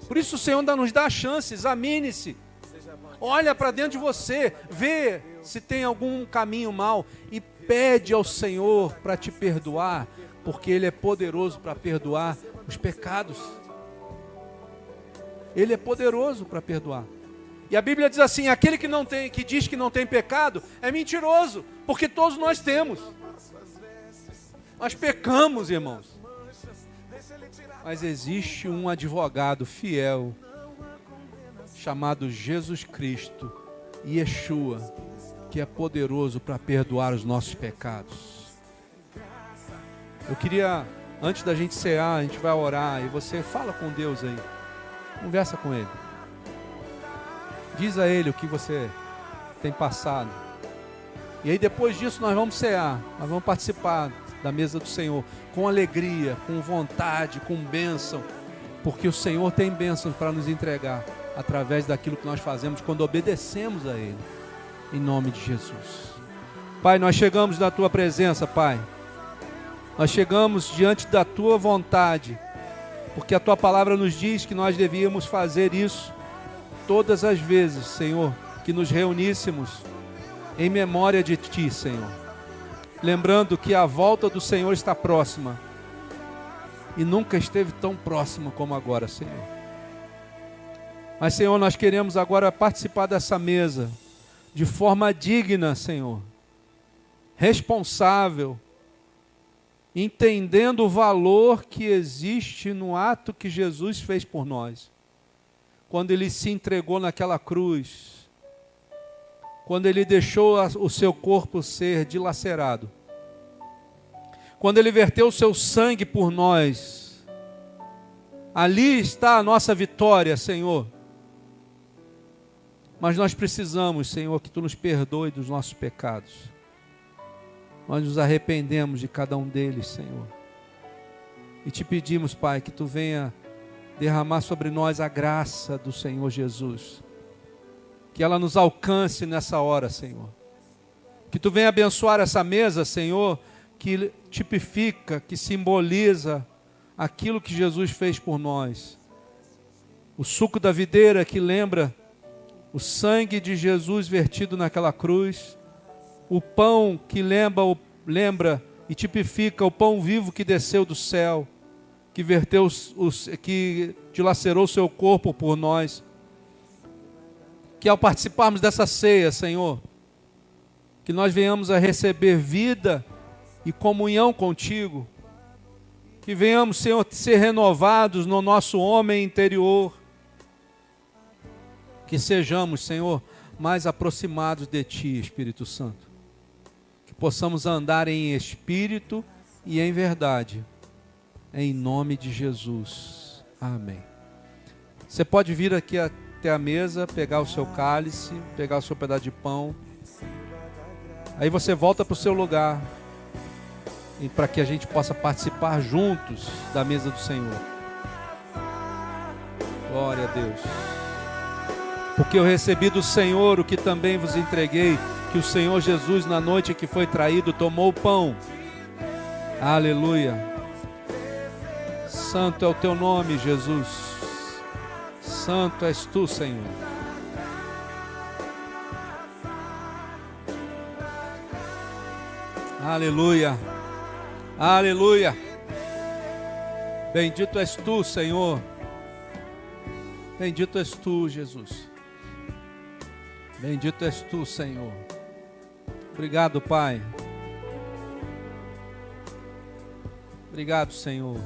Por isso o Senhor ainda nos dá a chance. Examine-se. Olha para dentro de você, vê se tem algum caminho mau e pede ao Senhor para te perdoar, porque Ele é poderoso para perdoar os pecados. Ele é poderoso para perdoar. E a Bíblia diz assim: aquele que diz que não tem pecado é mentiroso, porque todos nós temos. Nós pecamos, irmãos. Mas existe um advogado fiel chamado Jesus Cristo, Yeshua, que é poderoso para perdoar os nossos pecados. Eu queria, antes da gente cear, a gente vai orar, e você fala com Deus aí, conversa com Ele, diz a Ele o que você tem passado, e aí depois disso nós vamos cear, nós vamos participar da mesa do Senhor, com alegria, com vontade, com bênção, porque o Senhor tem bênção para nos entregar, através daquilo que nós fazemos quando obedecemos a Ele, em nome de Jesus. Pai, nós chegamos na Tua presença, Pai, nós chegamos diante da Tua vontade, porque a Tua palavra nos diz que nós devíamos fazer isso todas as vezes, Senhor, que nos reuníssemos em memória de Ti, Senhor, lembrando que a volta do Senhor está próxima, e nunca esteve tão próxima como agora, Senhor. Mas, Senhor, nós queremos agora participar dessa mesa de forma digna, Senhor, responsável, entendendo o valor que existe no ato que Jesus fez por nós, quando Ele se entregou naquela cruz, quando Ele deixou o seu corpo ser dilacerado, quando Ele verteu o seu sangue por nós. Ali está a nossa vitória, Senhor. Mas nós precisamos, Senhor, que Tu nos perdoe dos nossos pecados. Nós nos arrependemos de cada um deles, Senhor. E Te pedimos, Pai, que Tu venha derramar sobre nós a graça do Senhor Jesus. Que ela nos alcance nessa hora, Senhor. Que Tu venha abençoar essa mesa, Senhor, que tipifica, que simboliza aquilo que Jesus fez por nós. O suco da videira que lembra o sangue de Jesus vertido naquela cruz, o pão que lembra e tipifica o pão vivo que desceu do céu, que verteu, que dilacerou o seu corpo por nós. Que ao participarmos dessa ceia, Senhor, que nós venhamos a receber vida e comunhão contigo, que venhamos, Senhor, ser renovados no nosso homem interior, que sejamos, Senhor, mais aproximados de Ti, Espírito Santo. Que possamos andar em espírito e em verdade. Em nome de Jesus. Amém. Você pode vir aqui até a mesa, pegar o seu cálice, pegar o seu pedaço de pão. Aí você volta para o seu lugar. E para que a gente possa participar juntos da mesa do Senhor. Glória a Deus. Porque eu recebi do Senhor o que também vos entreguei, que o Senhor Jesus, na noite que foi traído, tomou o pão. Aleluia. Santo é o Teu nome, Jesus. Santo és Tu, Senhor. Aleluia. Aleluia. Bendito és Tu, Senhor. Bendito és Tu, Jesus. Bendito és Tu, Senhor. Obrigado, Pai. Obrigado, Senhor.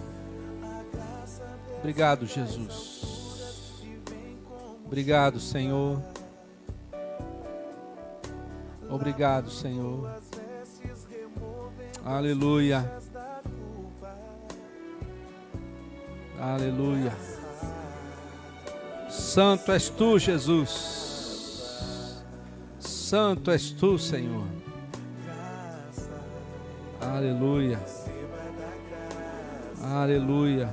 Obrigado, Jesus. Obrigado, Senhor. Obrigado, Senhor. Aleluia. Aleluia. Santo és tu, Jesus. Santo és tu, Senhor. Aleluia. Aleluia.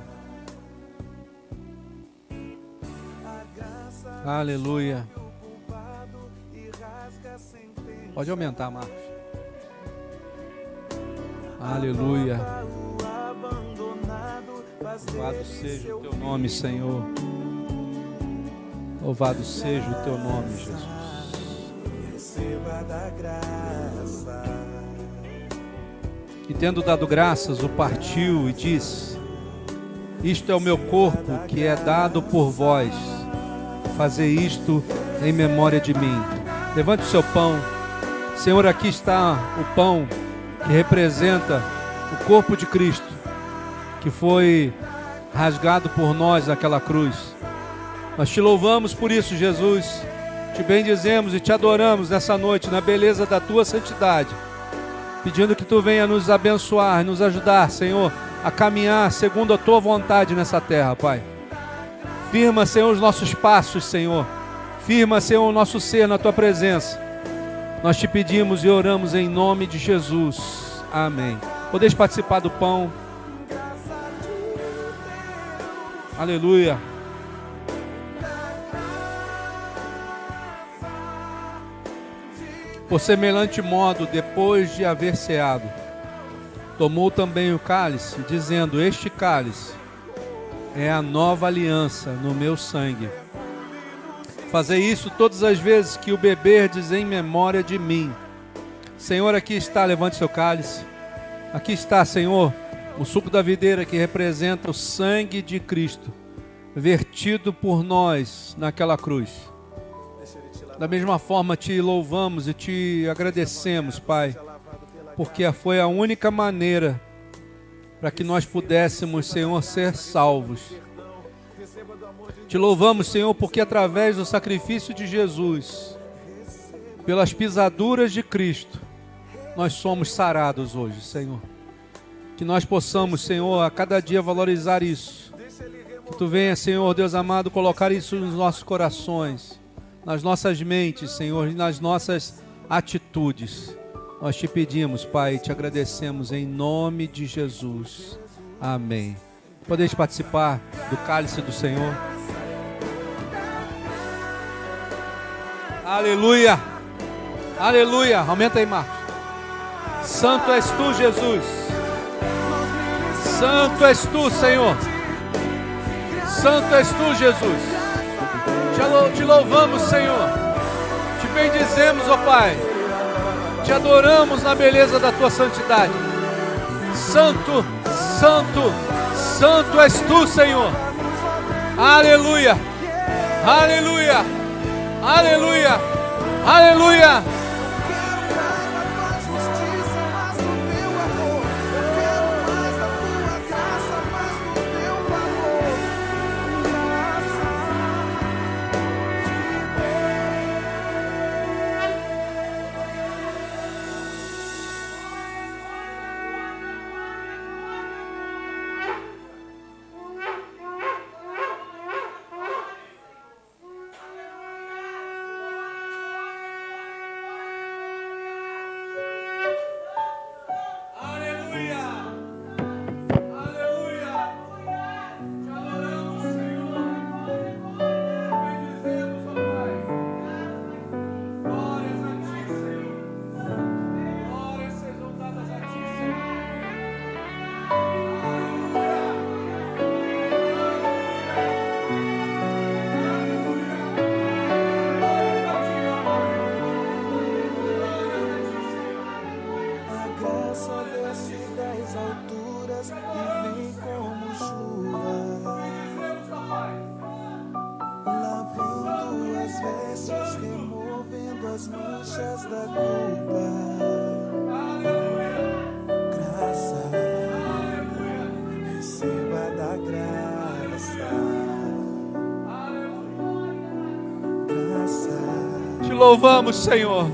Aleluia. Pode aumentar, Marcos. Aleluia. Louvado seja o teu nome, Senhor. Louvado seja o teu nome, Jesus. Receba da graça. E tendo dado graças, o partiu e disse: isto é o meu corpo que é dado por vós. Fazei isto em memória de mim. Levante o seu pão. Senhor, aqui está o pão que representa o corpo de Cristo, que foi rasgado por nós naquela cruz. Nós te louvamos por isso, Jesus. Te bendizemos e te adoramos nessa noite, na beleza da tua santidade, pedindo que tu venha nos abençoar, nos ajudar, Senhor, a caminhar segundo a tua vontade nessa terra, Pai. Firma, Senhor, os nossos passos, Senhor. Firma, Senhor, o nosso ser na tua presença. Nós te pedimos e oramos em nome de Jesus. Amém. Podeis participar do pão. Aleluia. Por semelhante modo, depois de haver ceado, tomou também o cálice, dizendo: este cálice é a nova aliança no meu sangue. Fazei isso todas as vezes que o beberdes em memória de mim. Senhor, aqui está, levante seu cálice. Aqui está, Senhor, o suco da videira que representa o sangue de Cristo, vertido por nós naquela cruz. Da mesma forma te louvamos e te agradecemos, Pai, porque foi a única maneira para que nós pudéssemos, Senhor, ser salvos. Te louvamos, Senhor, porque através do sacrifício de Jesus, pelas pisaduras de Cristo, nós somos sarados hoje, Senhor. Que nós possamos, Senhor, a cada dia valorizar isso. Que tu venha, Senhor, Deus amado, colocar isso nos nossos corações, nas nossas mentes, Senhor, e nas nossas atitudes. Nós te pedimos, Pai, e te agradecemos em nome de Jesus. Amém. Podeis participar do cálice do Senhor. Aleluia. Aleluia. Aumenta aí, Marcos. Santo és tu, Jesus. Santo és tu, Senhor. Santo és tu, Jesus. Te louvamos, Senhor. Te bendizemos, ó Pai. Te adoramos na beleza da tua santidade. Santo, santo, santo és tu, Senhor. Aleluia. Aleluia. Aleluia. Aleluia. louvamos, Senhor.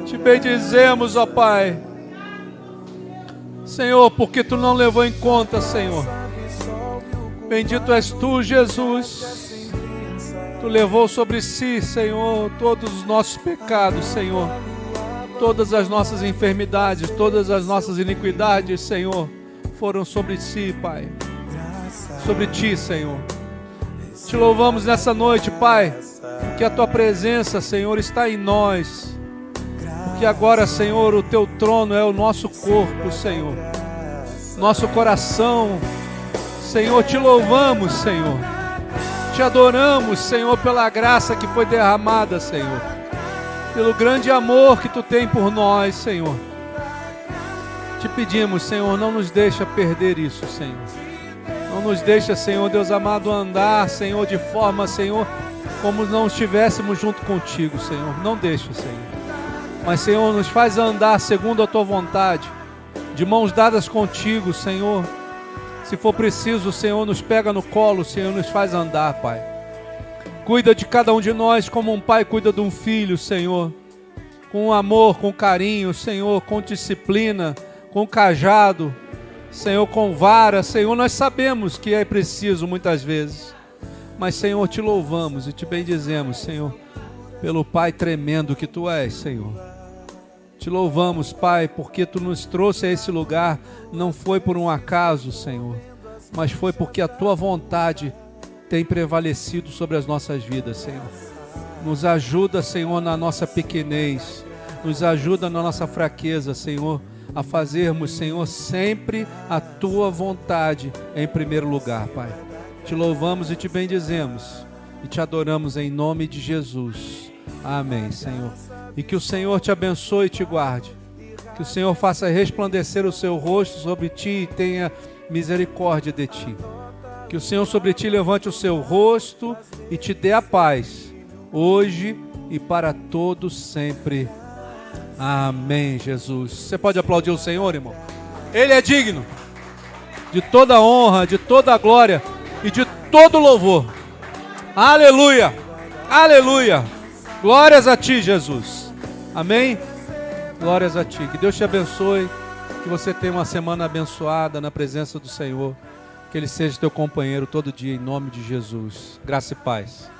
Te bendizemos, ó Pai. Senhor, porque Tu não levou em conta, Senhor. Bendito és Tu, Jesus. Tu levou sobre si, Senhor, todos os nossos pecados, Senhor. Todas as nossas enfermidades, todas as nossas iniquidades, Senhor, foram sobre si, Pai. Sobre Ti, Senhor. Te louvamos nessa noite, Pai, que a Tua presença, Senhor, está em nós. Porque agora, Senhor, o Teu trono é o nosso corpo, Senhor. Nosso coração, Senhor, Te louvamos, Senhor. Te adoramos, Senhor, pela graça que foi derramada, Senhor. Pelo grande amor que Tu tem por nós, Senhor. Te pedimos, Senhor, não nos deixa perder isso, Senhor. Não nos deixa, Senhor, Deus amado, andar, Senhor, de forma, Senhor, como não estivéssemos junto contigo, Senhor. Não deixa, Senhor. Mas, Senhor, nos faz andar segundo a Tua vontade, de mãos dadas contigo, Senhor. Se for preciso, Senhor, nos pega no colo, Senhor, nos faz andar, Pai. Cuida de cada um de nós como um pai cuida de um filho, Senhor. Com amor, com carinho, Senhor, com disciplina, com cajado, Senhor, com vara. Senhor, nós sabemos que é preciso muitas vezes. Mas, Senhor, Te louvamos e Te bendizemos, Senhor, pelo Pai tremendo que Tu és, Senhor. Te louvamos, Pai, porque Tu nos trouxe a esse lugar, não foi por um acaso, Senhor, mas foi porque a Tua vontade tem prevalecido sobre as nossas vidas, Senhor. Nos ajuda, Senhor, na nossa pequenez, nos ajuda na nossa fraqueza, Senhor, a fazermos, Senhor, sempre a Tua vontade em primeiro lugar, Pai. Te louvamos e Te bendizemos e Te adoramos em nome de Jesus. Amém, Senhor. E que o Senhor te abençoe e te guarde. Que o Senhor faça resplandecer o seu rosto sobre ti e tenha misericórdia de ti. Que o Senhor sobre ti levante o seu rosto e te dê a paz, hoje e para todos sempre. Amém, Jesus. Você pode aplaudir o Senhor, irmão? Ele é digno de toda honra, de toda glória e de todo louvor. Aleluia, aleluia. Glórias a Ti, Jesus. Amém? Glórias a Ti. Que Deus te abençoe. Que você tenha uma semana abençoada na presença do Senhor. Que Ele seja teu companheiro todo dia, em nome de Jesus. Graça e paz.